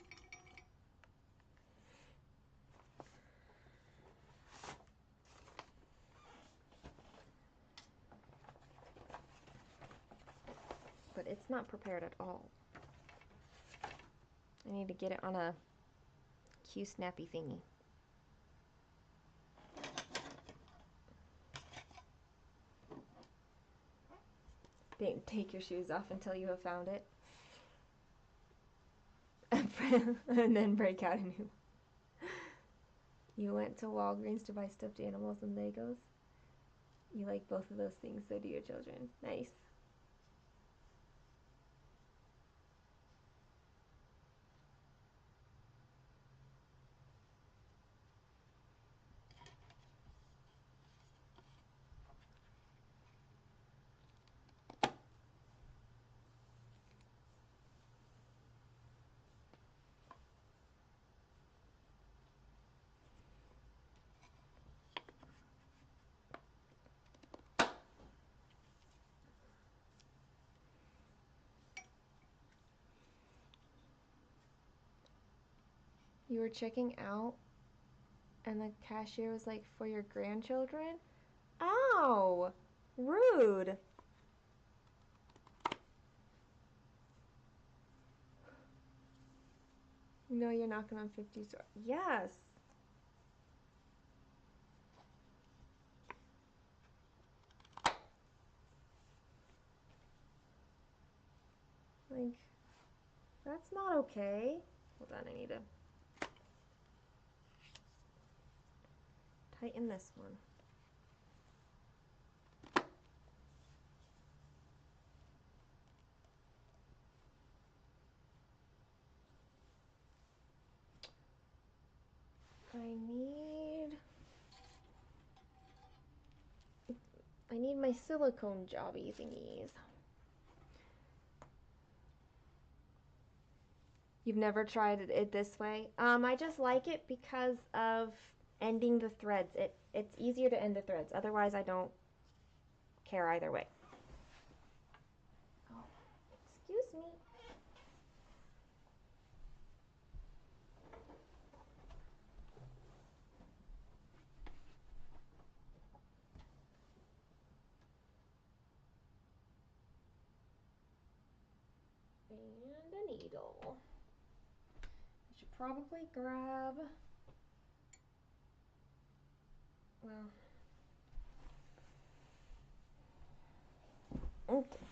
But it's not prepared at all. I need to get it on a cute snappy thingy. Take your shoes off until you have found it. And then break out a new. You went to Walgreens to buy stuffed animals and Legos? You like both of those things, so do your children. Nice. You were checking out and the cashier was like, for your grandchildren? Ow! Rude! No, you're knocking on 50's door. Yes! Like, that's not okay. Hold on, I need to tighten this one. I need my silicone jobby thingies. You've never tried it this way? I just like it because of ending the threads. It's easier to end the threads. Otherwise, I don't care either way. Oh, excuse me. And a needle. I should probably grab, well, okay.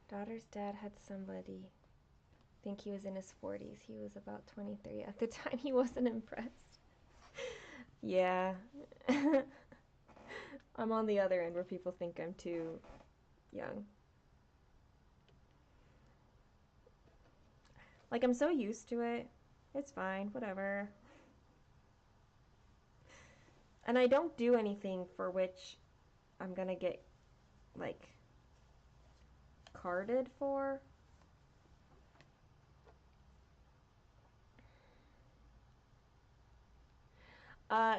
Daughter's dad had somebody, I think he was in his 40s. He was about 23 at the time. He wasn't impressed. Yeah. I'm on the other end where people think I'm too young. Like, I'm so used to it. It's fine, whatever. And I don't do anything for which I'm gonna get, like, carded for.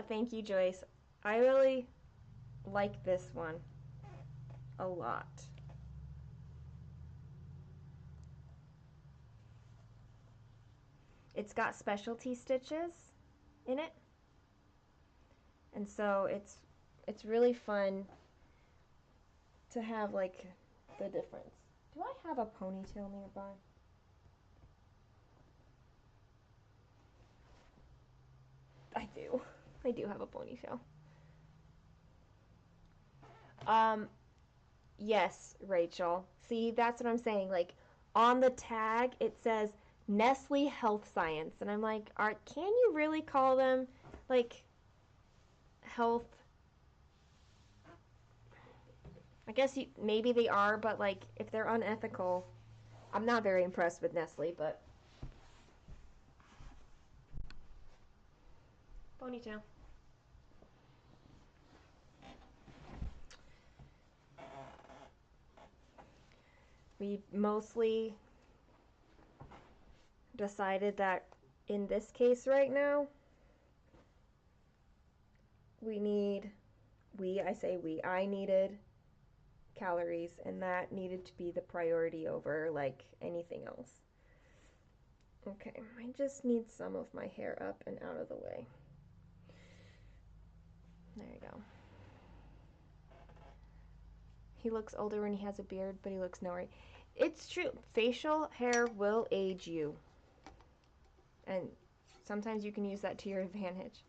Thank you, Joyce. I really like this one a lot. It's got specialty stitches in it. And so it's really fun to have, like, the difference. Do I have a ponytail nearby? I do. I do have a ponytail. Yes, Rachel. See, that's what I'm saying. Like, on the tag, it says Nestle Health Science. And I'm like, can you really call them, like, health? I guess maybe they are, but, like, if they're unethical, I'm not very impressed with Nestle, but. Ponytail. We mostly decided that in this case right now, I needed calories, and that needed to be the priority over, like, anything else. Okay, I just need some of my hair up and out of the way. There you go. He looks older when he has a beard, but he looks no right. It's true. Facial hair will age you. And sometimes you can use that to your advantage.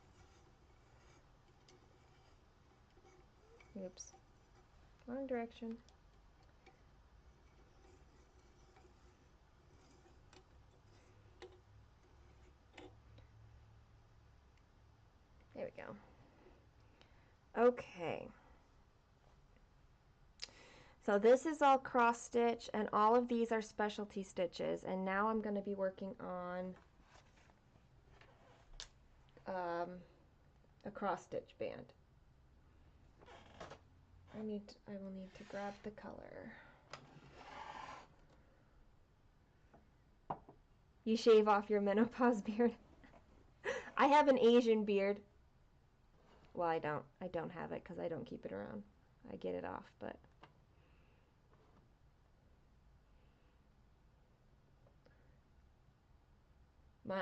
Oops. Wrong direction. There we go. Okay. So this is all cross stitch, and all of these are specialty stitches. And now I'm going to be working on a cross stitch band. I will need to grab the color. You shave off your menopause beard. I have an Asian beard. Well, I don't have it because I don't keep it around. I get it off, but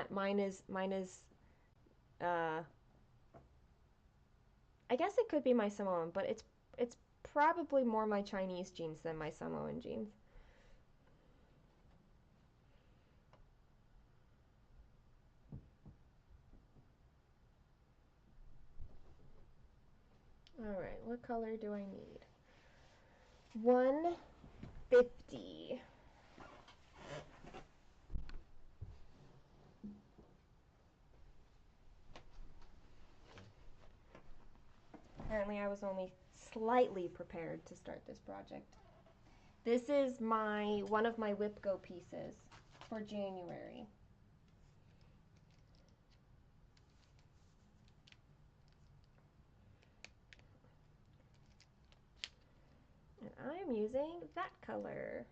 mine is I guess it could be my Samoan, but it's probably more my Chinese genes than my Samoan genes. Alright, what color do I need? 150. Apparently I was only slightly prepared to start this project. This is one of my Whip Go pieces for January. And I I'm using that color.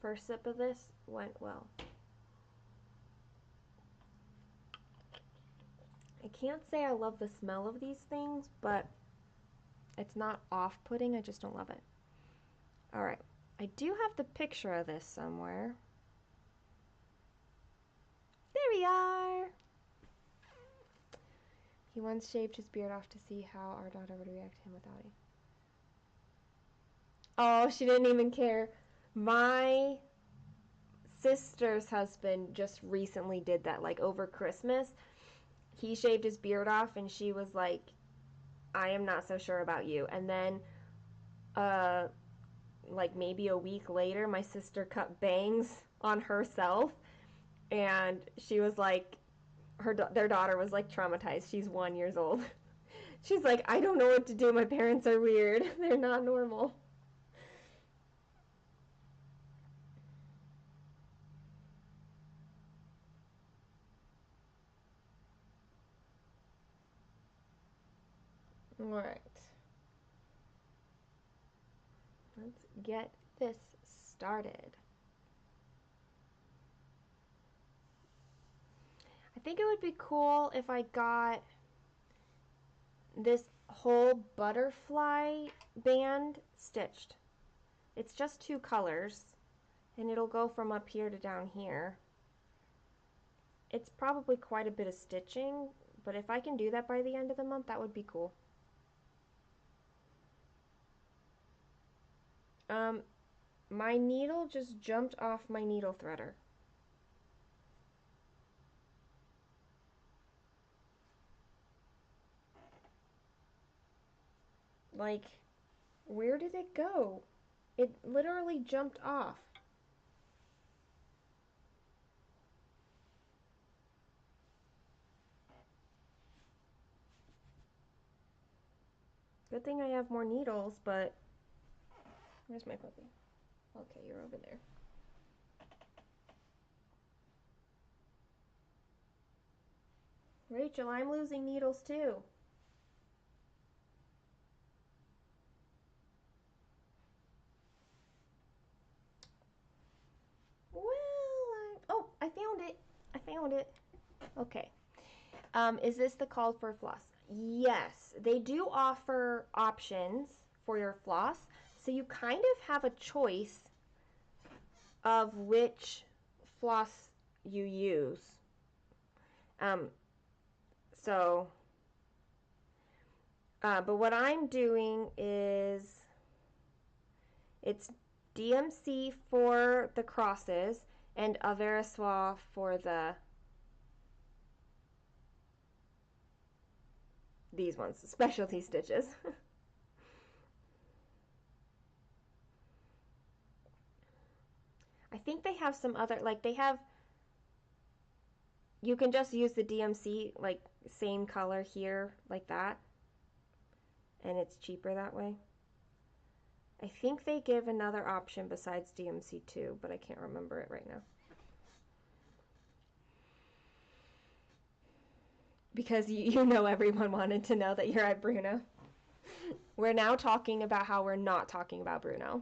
First sip of this went well. I can't say I love the smell of these things, but it's not off-putting, I just don't love it. Alright, I do have the picture of this somewhere. There we are! He once shaved his beard off to see how our daughter would react to him without it. Oh, she didn't even care. My sister's husband just recently did that, like over Christmas. He shaved his beard off and she was like, I am not so sure about you. And then like maybe a week later, my sister cut bangs on herself, and she was like, their daughter was like traumatized. She's 1 year old. She's like, I don't know what to do. My parents are weird. They're not normal. All right. Let's get this started. I think it would be cool if I got this whole butterfly band stitched. It's just 2 colors, and it'll go from up here to down here. It's probably quite a bit of stitching, but if I can do that by the end of the month, that would be cool. My needle just jumped off my needle threader. Like, where did it go? It literally jumped off. Good thing I have more needles, but where's my puppy? Okay, you're over there. Rachel, I'm losing needles too. Well, oh, I found it. I found it. Okay. Is this the called for floss? Yes, they do offer options for your floss, so you kind of have a choice of which floss you use. So, but what I'm doing is it's DMC for the crosses and Averissois for these ones, specialty stitches. I think they have some other, like they have, you can just use the DMC, like same color here, like that, and it's cheaper that way. I think they give another option besides DMC too, but I can't remember it right now. Because you know everyone wanted to know that you're at Bruno. We're now talking about how we're not talking about Bruno.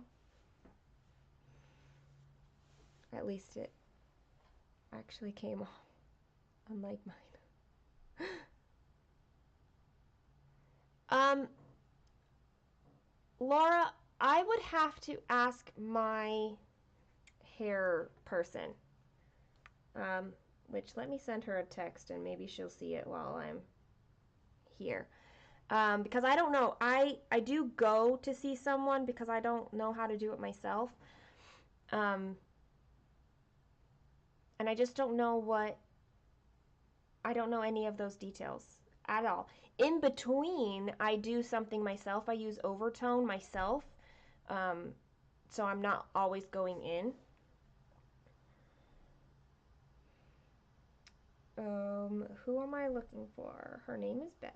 At least it actually came off, unlike mine. Laura, I would have to ask my hair person. Which, let me send her a text and maybe she'll see it while I'm here. Because I don't know. I do go to see someone because I don't know how to do it myself. And I just don't know I don't know any of those details. at all. In between, I do something myself. I use overtone myself, so I'm not always going in. Who am I looking for? Her name is Beth.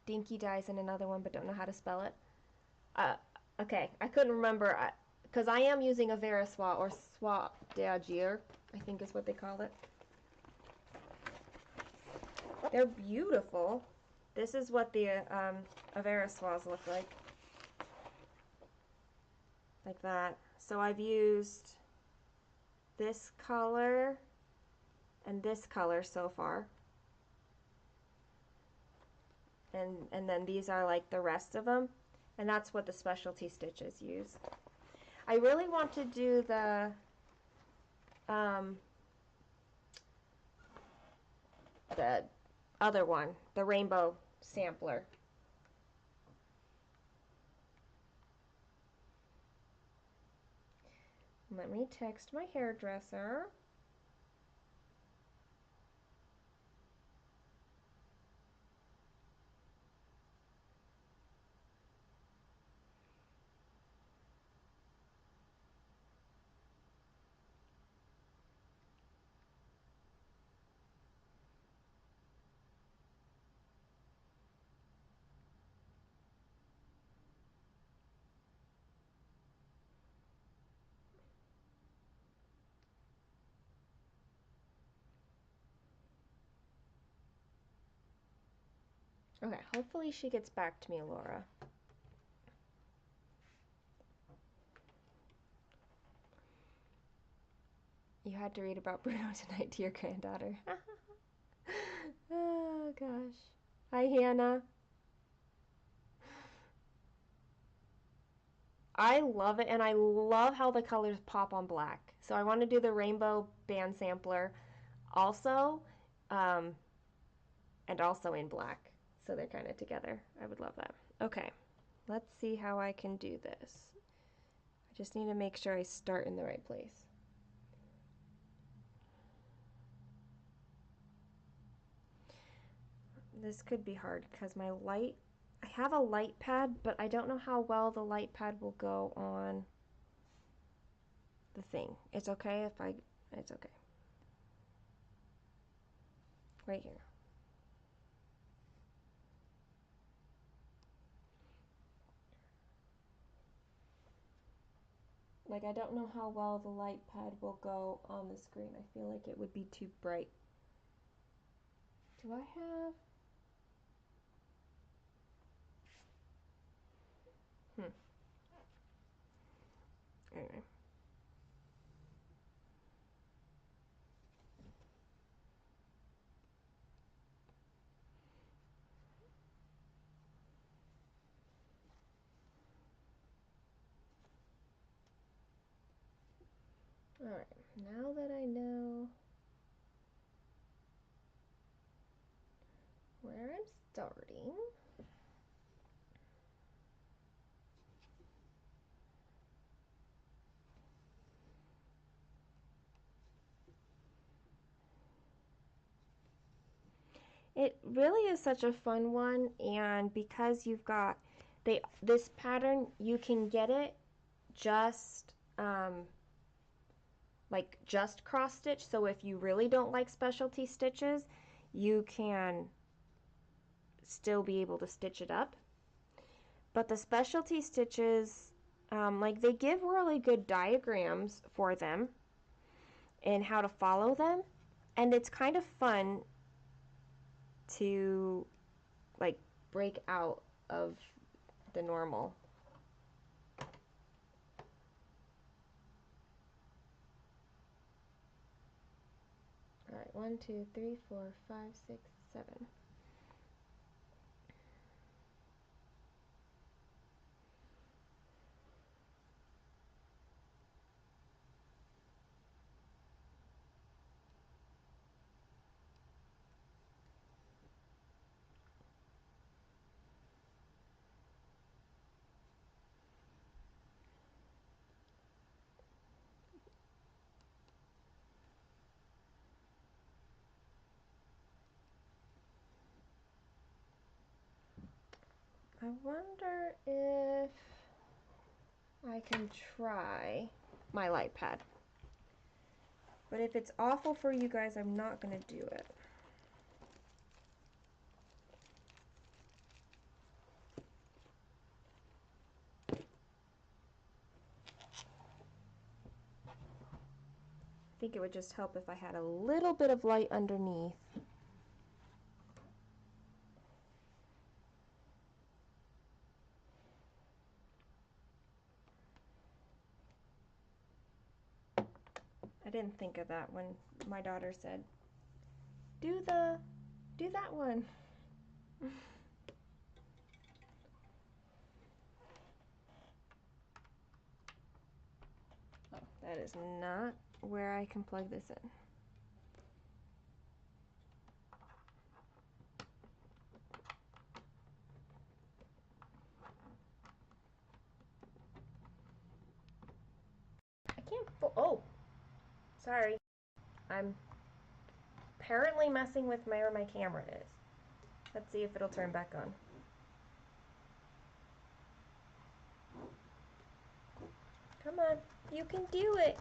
Dinky Dies in another one, but don't know how to spell it. Okay, I couldn't remember, because I am using a Vera Soie, or Soie d'Agir, I think is what they call it. They're beautiful. This is what the Avera Soies look like. Like that. So I've used this color and this color so far. And then these are like the rest of them. And that's what the specialty stitches use. I really want to do the other one, the rainbow sampler. Let me text my hairdresser. Okay, hopefully she gets back to me, Laura. You had to read about Bruno tonight to your granddaughter. Oh, gosh. Hi, Hannah. I love it, and I love how the colors pop on black. So I want to do the rainbow band sampler also, and also in black. So they're kind of together. I would love that. Okay, let's see how I can do this. I just need to make sure I start in the right place. This could be hard because I have a light pad, but I don't know how well the light pad will go on the thing. It's okay if it's okay. Right here. Like, I don't know how well the light pad will go on the screen. I feel like it would be too bright. Do I have... Anyway. Alright, now that I know where I'm starting, it really is such a fun one, and because you've got this pattern, you can get it just like just cross stitch. So if you really don't like specialty stitches, you can still be able to stitch it up. But the specialty stitches, like, they give really good diagrams for them and how to follow them, and it's kind of fun to like break out of the normal. All right, 1, 2, 3, 4, 5, 6, 7. I wonder if I can try my light pad. But if it's awful for you guys, I'm not going to do it. I think it would just help if I had a little bit of light underneath. I didn't think of that when my daughter said, do that one. Oh, that is not where I can plug this in. I can't, oh, sorry. I'm apparently messing with where my camera is. Let's see if it'll turn back on. Come on, you can do it.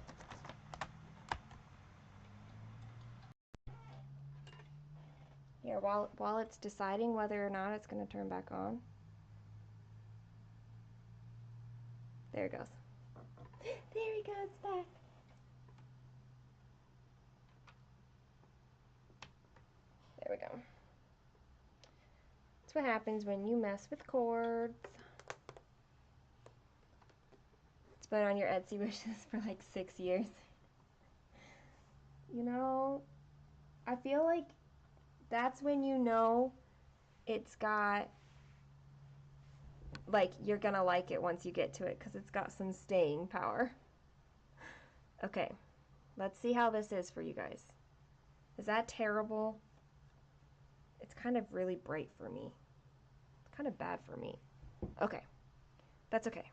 Here, while it's deciding whether or not it's going to turn back on. There it goes. There he goes back. There we go. That's what happens when you mess with cords. It's been on your Etsy wishes for like 6 years. You know, I feel like that's when you know it's got, like, you're gonna like it once you get to it because it's got some staying power. Okay, let's see how this is for you guys. Is that terrible? It's kind of really bright for me. It's kind of bad for me. Okay, that's okay.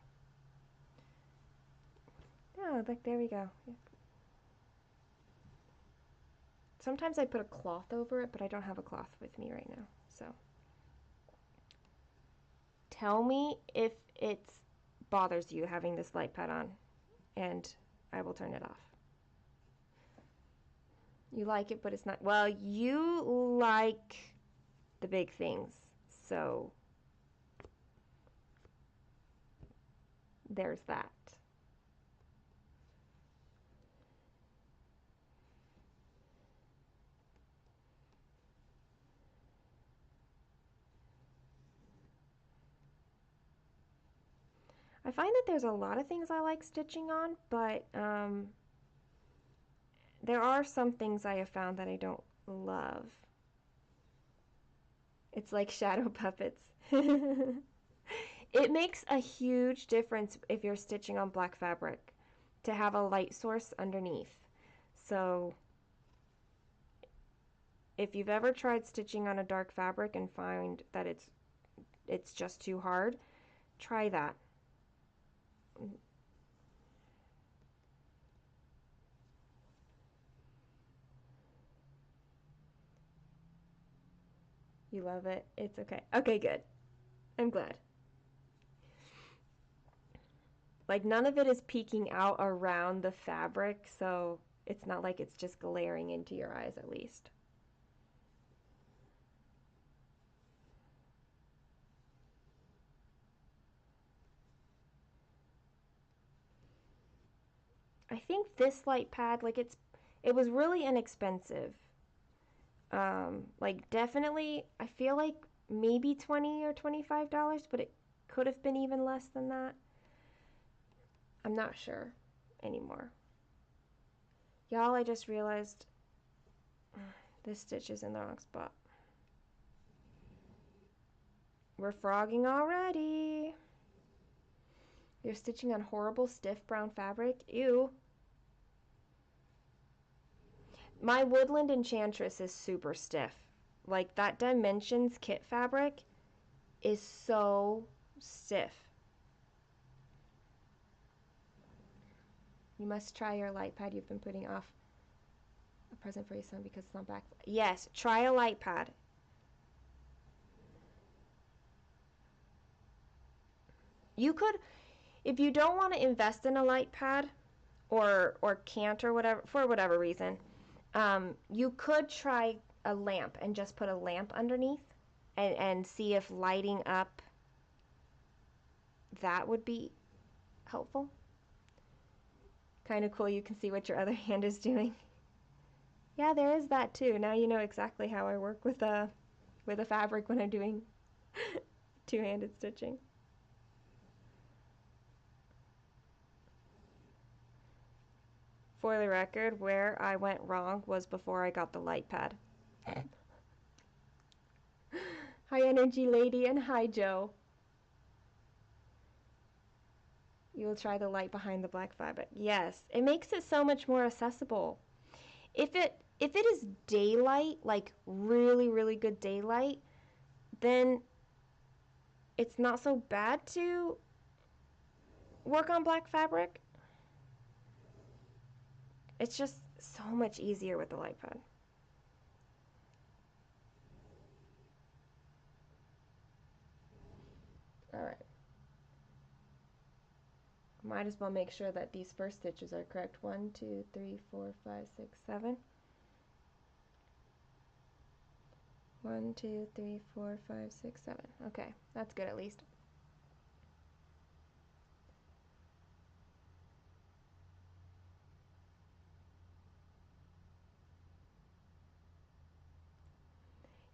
Oh, look, there we go. Sometimes I put a cloth over it, but I don't have a cloth with me right now, so. Tell me if it bothers you having this light pad on, and I will turn it off. You like it, but it's not, well, you like the big things, so there's that. I find that there's a lot of things I like stitching on, but there are some things I have found that I don't love. It's like shadow puppets. It makes a huge difference if you're stitching on black fabric to have a light source underneath. So if you've ever tried stitching on a dark fabric and find that it's just too hard, try that. You love it? It's okay. Okay, good. I'm glad. Like, none of it is peeking out around the fabric, so it's not like it's just glaring into your eyes, at least. I think this light pad, like, it was really inexpensive. Like, definitely, I feel like maybe $20 or $25, but it could have been even less than that. I'm not sure anymore. Y'all, I just realized this stitch is in the wrong spot. We're frogging already. You're stitching on horrible stiff brown fabric? Ew. My Woodland Enchantress is super stiff. Like, that Dimensions kit fabric is so stiff. You must try your light pad you've been putting off. A present for your son because it's not back. Yes, try a light pad. You could, if you don't want to invest in a light pad, or can't, or whatever, for whatever reason, you could try a lamp and just put a lamp underneath and see if lighting up that would be helpful. Kind of cool, you can see what your other hand is doing. Yeah, there is that too. Now you know exactly how I work with a fabric when I'm doing two-handed stitching. For the record, where I went wrong was before I got the light pad. Hi, Energy Lady, and hi, Joe. You will try the light behind the black fabric. Yes, it makes it so much more accessible. If it is daylight, like really, really good daylight, then it's not so bad to work on black fabric. It's just so much easier with the light pad. All right. Might as well make sure that these first stitches are correct. 1, 2, 3, 4, 5, 6, 7. 1, 2, 3, 4, 5, 6, 7. Okay, that's good at least.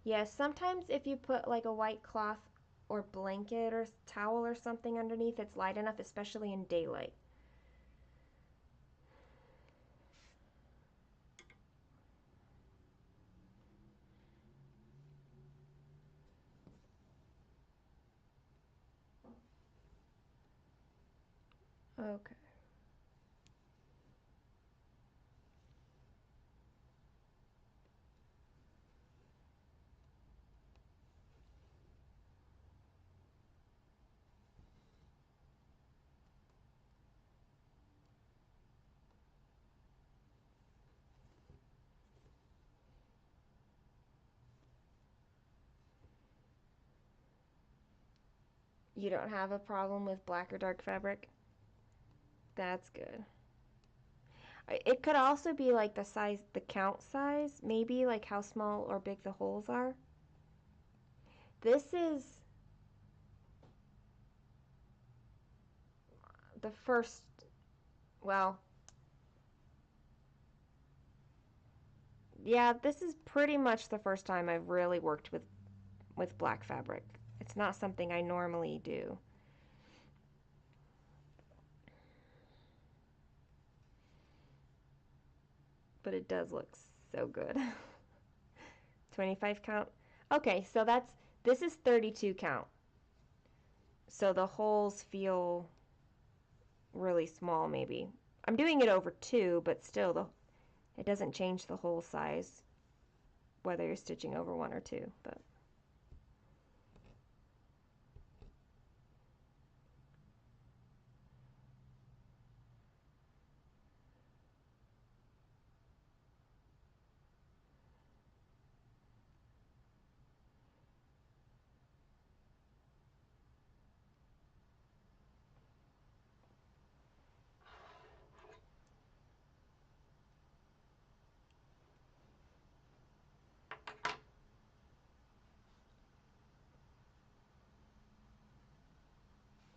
Yes, sometimes if you put like a white cloth or blanket or towel or something underneath, it's light enough, especially in daylight. Okay. You don't have a problem with black or dark fabric? That's good. It could also be like the size, the count size, maybe like how small or big the holes are. This is the first, well, yeah, this is pretty much the first time I've really worked with black fabric. It's not something I normally do. But it does look so good. 25 count. Okay, so this is 32 count. So the holes feel really small maybe. I'm doing it over 2, but still it doesn't change the hole size whether you're stitching over 1 or 2, but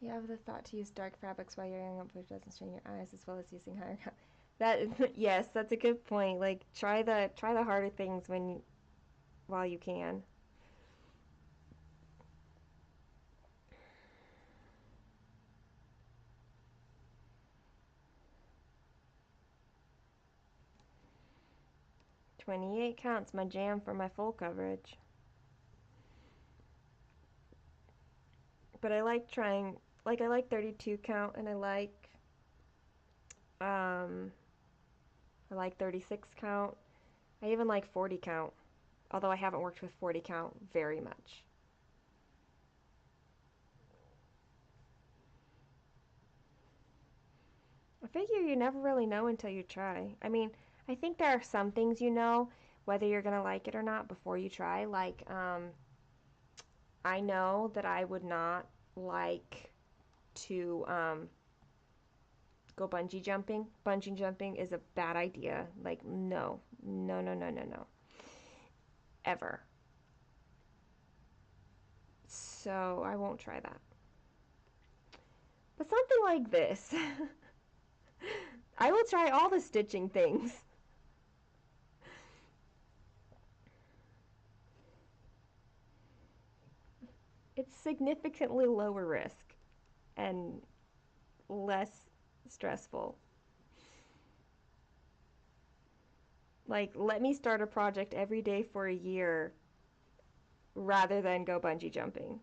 you have the thought to use dark fabrics while you're young, which doesn't strain your eyes, as well as using higher count. That yes, that's a good point. Like try the harder things while you can. $28 counts my jam for my full coverage. But I like trying, like I like 32 count, and um I like 36 count. I even like 40 count, although I haven't worked with 40 count very much. I figure you never really know until you try. I mean, I think there are some things you know, whether you're gonna like it or not, before you try. Like, I know that I would not like to go bungee jumping. Bungee jumping is a bad idea. Like, no, no, no, no, no, no, ever. So I won't try that. But something like this, I will try all the stitching things. It's significantly lower risk and less stressful. Like, let me start a project every day for a year rather than go bungee jumping.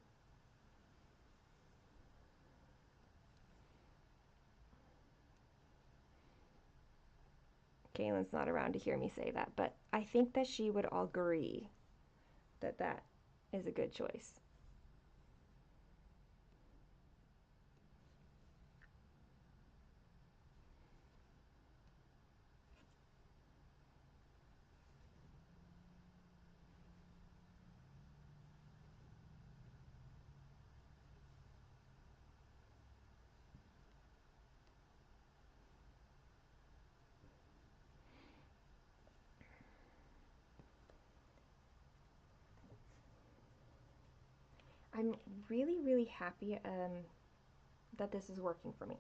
Kaylin's not around to hear me say that, but I think that she would agree that that is a good choice. I'm really, really happy that this is working for me.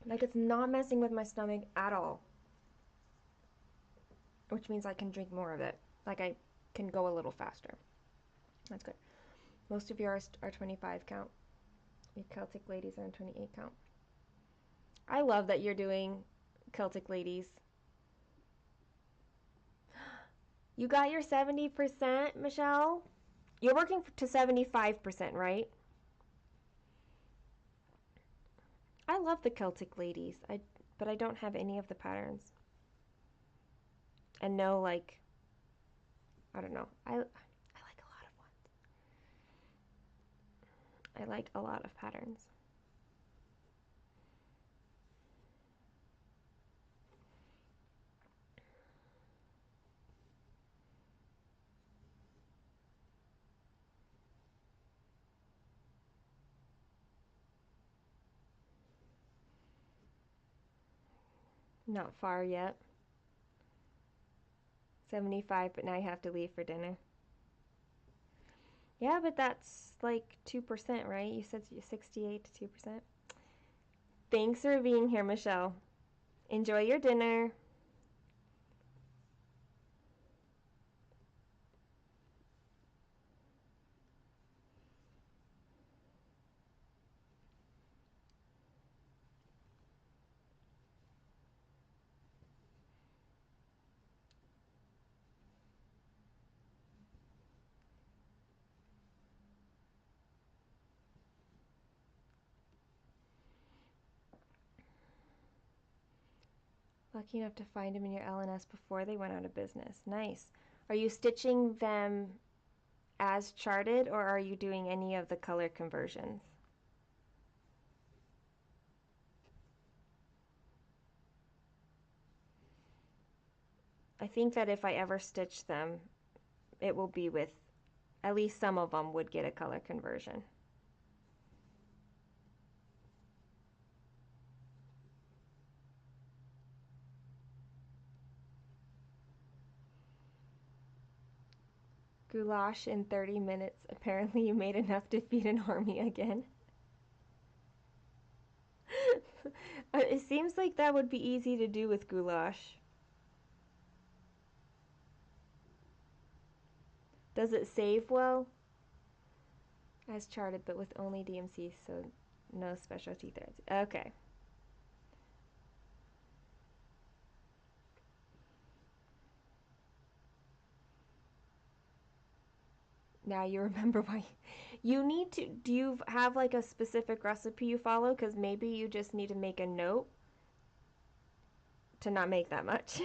Like, it's not messing with my stomach at all, which means I can drink more of it. Like, I can go a little faster. That's good. Most of yours are 25 count. Your Celtic ladies are in 28 count. I love that you're doing Celtic ladies. You got your 70%, Michelle? You're working to 75%, right? I love the Celtic ladies, but I don't have any of the patterns. And no, like, I don't know. I like a lot of ones. I like a lot of patterns. Not far yet. 75, but now you have to leave for dinner. Yeah, but that's like 2%, right? You said 68 to 2%. Thanks for being here, Michelle. Enjoy your dinner. Lucky enough to find them in your LNS before they went out of business. Nice. Are you stitching them as charted, or are you doing any of the color conversions? I think that if I ever stitch them, it will be with, at least some of them would get a color conversion. Goulash in 30 minutes. Apparently you made enough to feed an army again. It seems like that would be easy to do with goulash. Does it save well? As charted, but with only DMC, so no specialty threads. Okay. Now you remember why. You need to, do you have like a specific recipe you follow? Because maybe you just need to make a note to not make that much.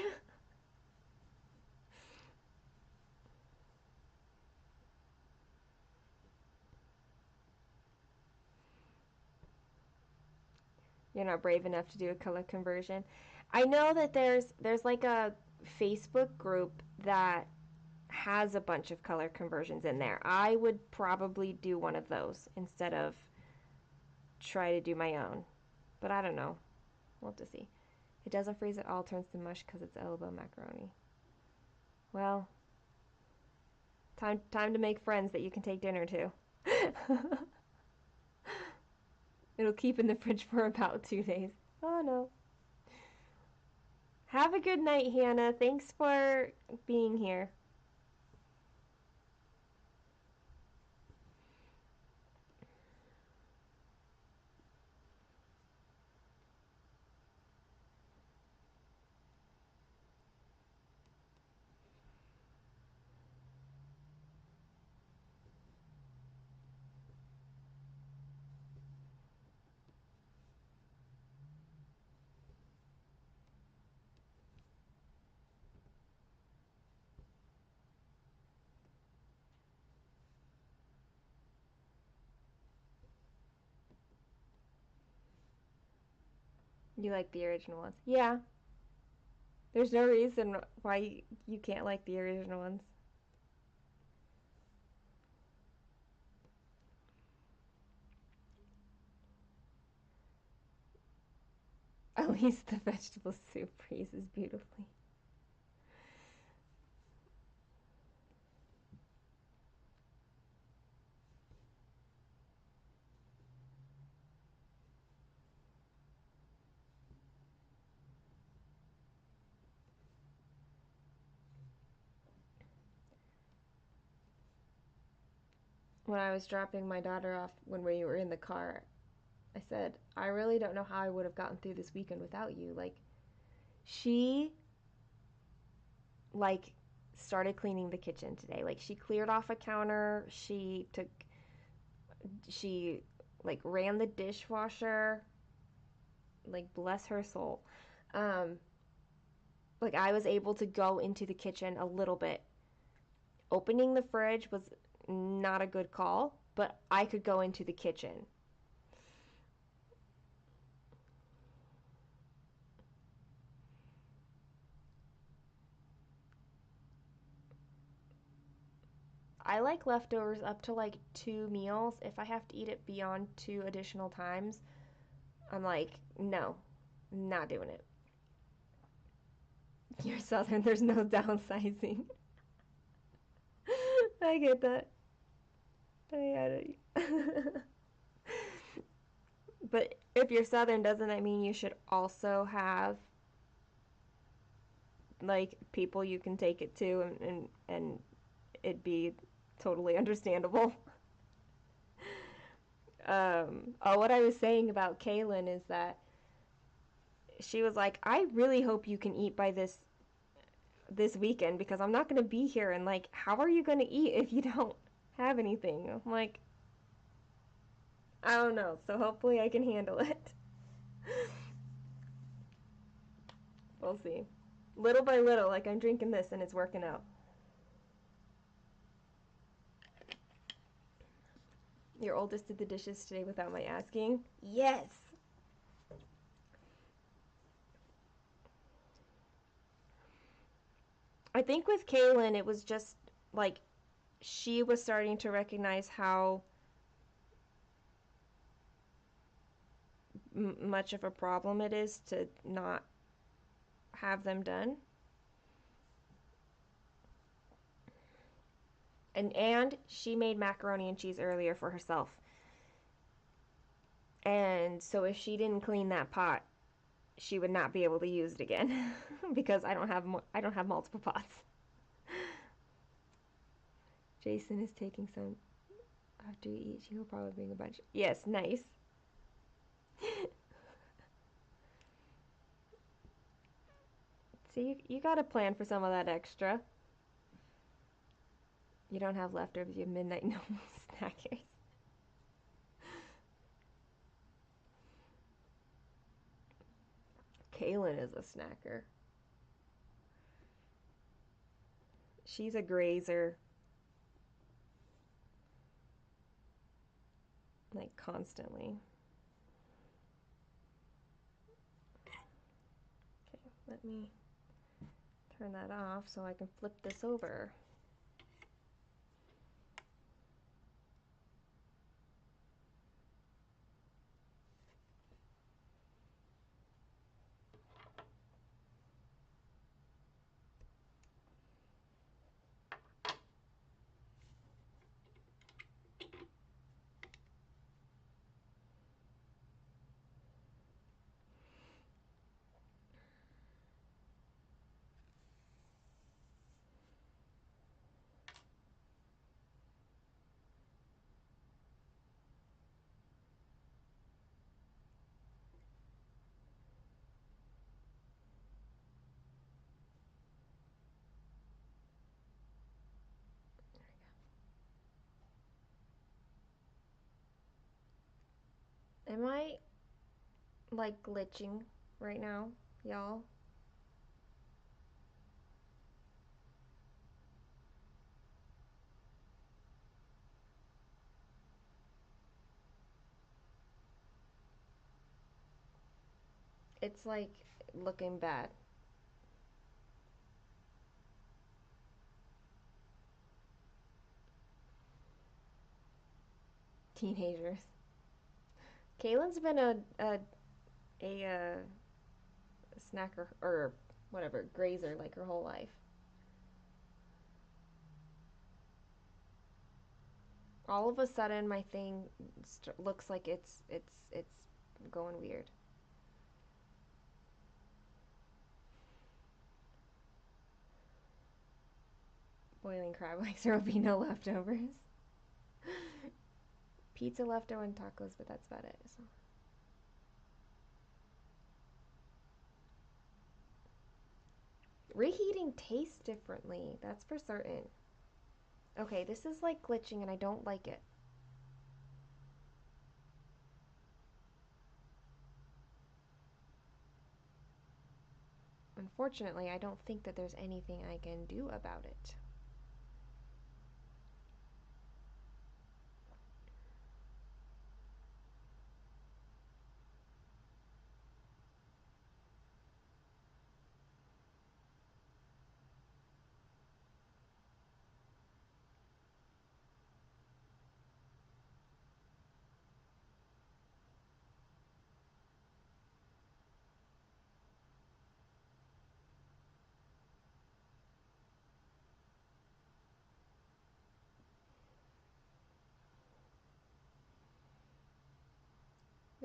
You're not brave enough to do a color conversion. I know that there's like a Facebook group that has a bunch of color conversions in there. I would probably do one of those instead of try to do my own. But I don't know. We'll have to see. It doesn't freeze at all, turns to mush because it's elbow macaroni. Well, time to make friends that you can take dinner to. It'll keep in the fridge for about 2 days. Oh no. Have a good night, Hannah. Thanks for being here. You like the original ones? Yeah. There's no reason why you can't like the original ones. At least the vegetable soup freezes beautifully. When I was dropping my daughter off when we were in the car, I said, I really don't know how I would have gotten through this weekend without you. Like, she, like, started cleaning the kitchen today. Like, she cleared off a counter. She, like, ran the dishwasher. Like, bless her soul. Um, like, I was able to go into the kitchen a little bit. Opening the fridge was not a good call, but I could go into the kitchen. I like leftovers up to like 2 meals. If I have to eat it beyond 2 additional times, I'm like, no, not doing it. You're Southern, there's no downsizing. I get that. I get it. But if you're Southern, doesn't that mean you should also have like people you can take it to and it be totally understandable? Oh, what I was saying about Kaylin is that she was like, I really hope you can eat by this weekend because I'm not going to be here, and like, how are you going to eat if you don't have anything? I'm like, I don't know, so hopefully I can handle it. We'll see. Little by little, like I'm drinking this and it's working out. Your oldest did the dishes today without my asking? Yes! I think with Kaylin, it was just like she was starting to recognize how much of a problem it is to not have them done. And she made macaroni and cheese earlier for herself. And so if she didn't clean that pot, she would not be able to use it again because I don't have multiple pots. Jason is taking some after you eat. He'll probably bring a bunch. Yes, nice. See, you got to plan for some of that extra. You don't have leftovers. You have midnight no snackers. Kaylin is a snacker. She's a grazer. Like constantly. Okay, let me turn that off so I can flip this over. Am I like glitching right now, y'all? It's like looking bad. Teenagers. Kaylin's been a snacker or whatever grazer like her whole life. All of a sudden, my thing looks like it's going weird. Boiling crab legs. There will be no leftovers. Pizza leftover and tacos, but that's about it. So. Reheating tastes differently, that's for certain. Okay, this is like glitching and I don't like it. Unfortunately, I don't think that there's anything I can do about it.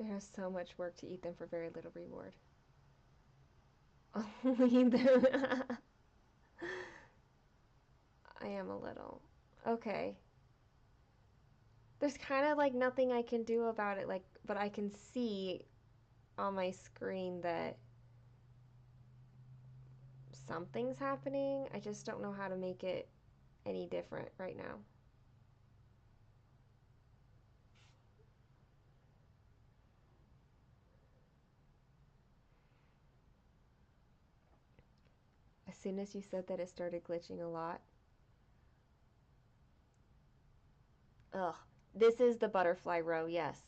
There's so much work to eat them for very little reward. Only them. I am a little. Okay. There's kind of like nothing I can do about it, like, but I can see on my screen that something's happening. I just don't know how to make it any different right now. As soon as you said that, it started glitching a lot. Ugh. This is the butterfly row, yes.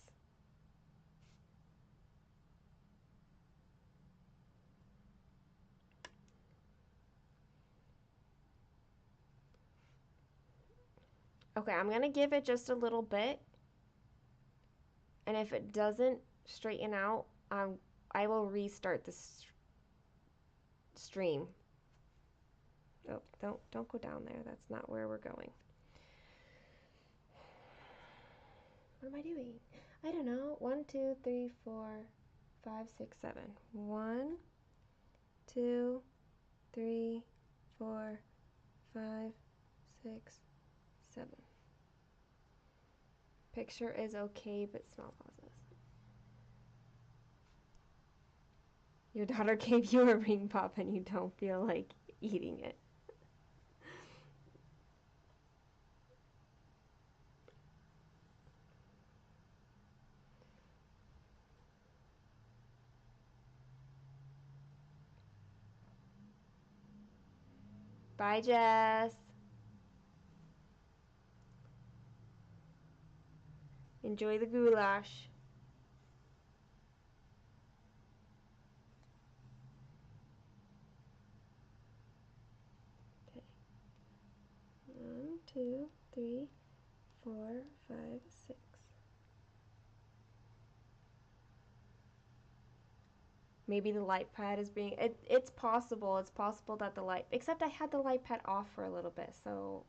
Okay, I'm going to give it just a little bit. And if it doesn't straighten out, I will restart the stream. Oh, don't go down there. That's not where we're going. What am I doing? I don't know. 1, 2, 3, 4, 5, 6, 7. 1, 2, 3, 4, 5, 6, 7. Picture is okay, but small pauses. Your daughter gave you a ring pop and you don't feel like eating it. Bye, Jess. Enjoy the goulash. Okay. 1, 2, 3, 4, 5, 6. Maybe the light pad is being... It's possible. It's possible that the light... Except I had the light pad off for a little bit, so...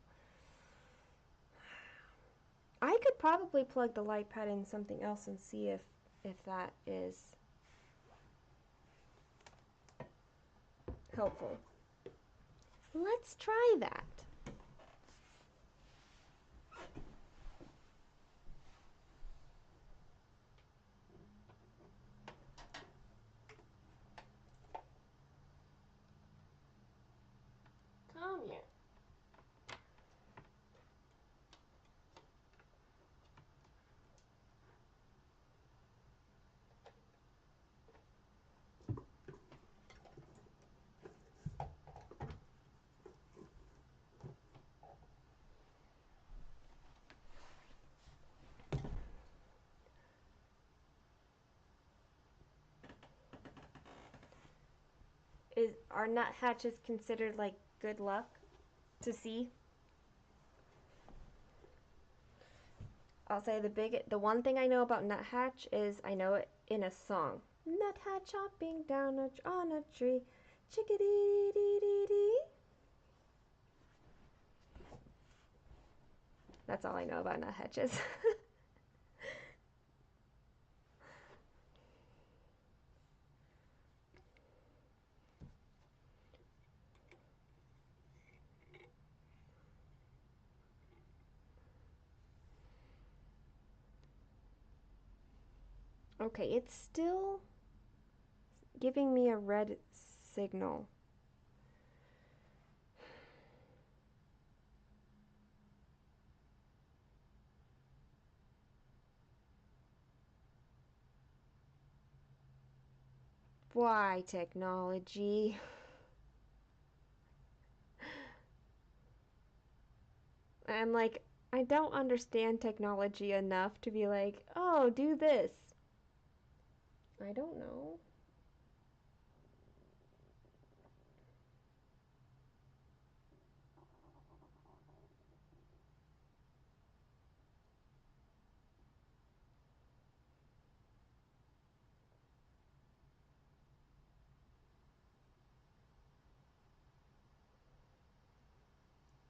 I could probably plug the light pad in something else and see if that is helpful. Let's try that. Come here. are nuthatches considered like good luck to see? I'll say the one thing I know about nuthatch is I know it in a song. Nuthatch hopping down on a tree, chickadee dee dee dee. That's all I know about nuthatches. Okay, it's still giving me a red signal. Why, technology? I'm like, I don't understand technology enough to be like, oh, do this. I don't know.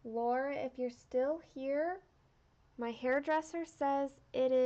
Laura, if you're still here, my hairdresser says it is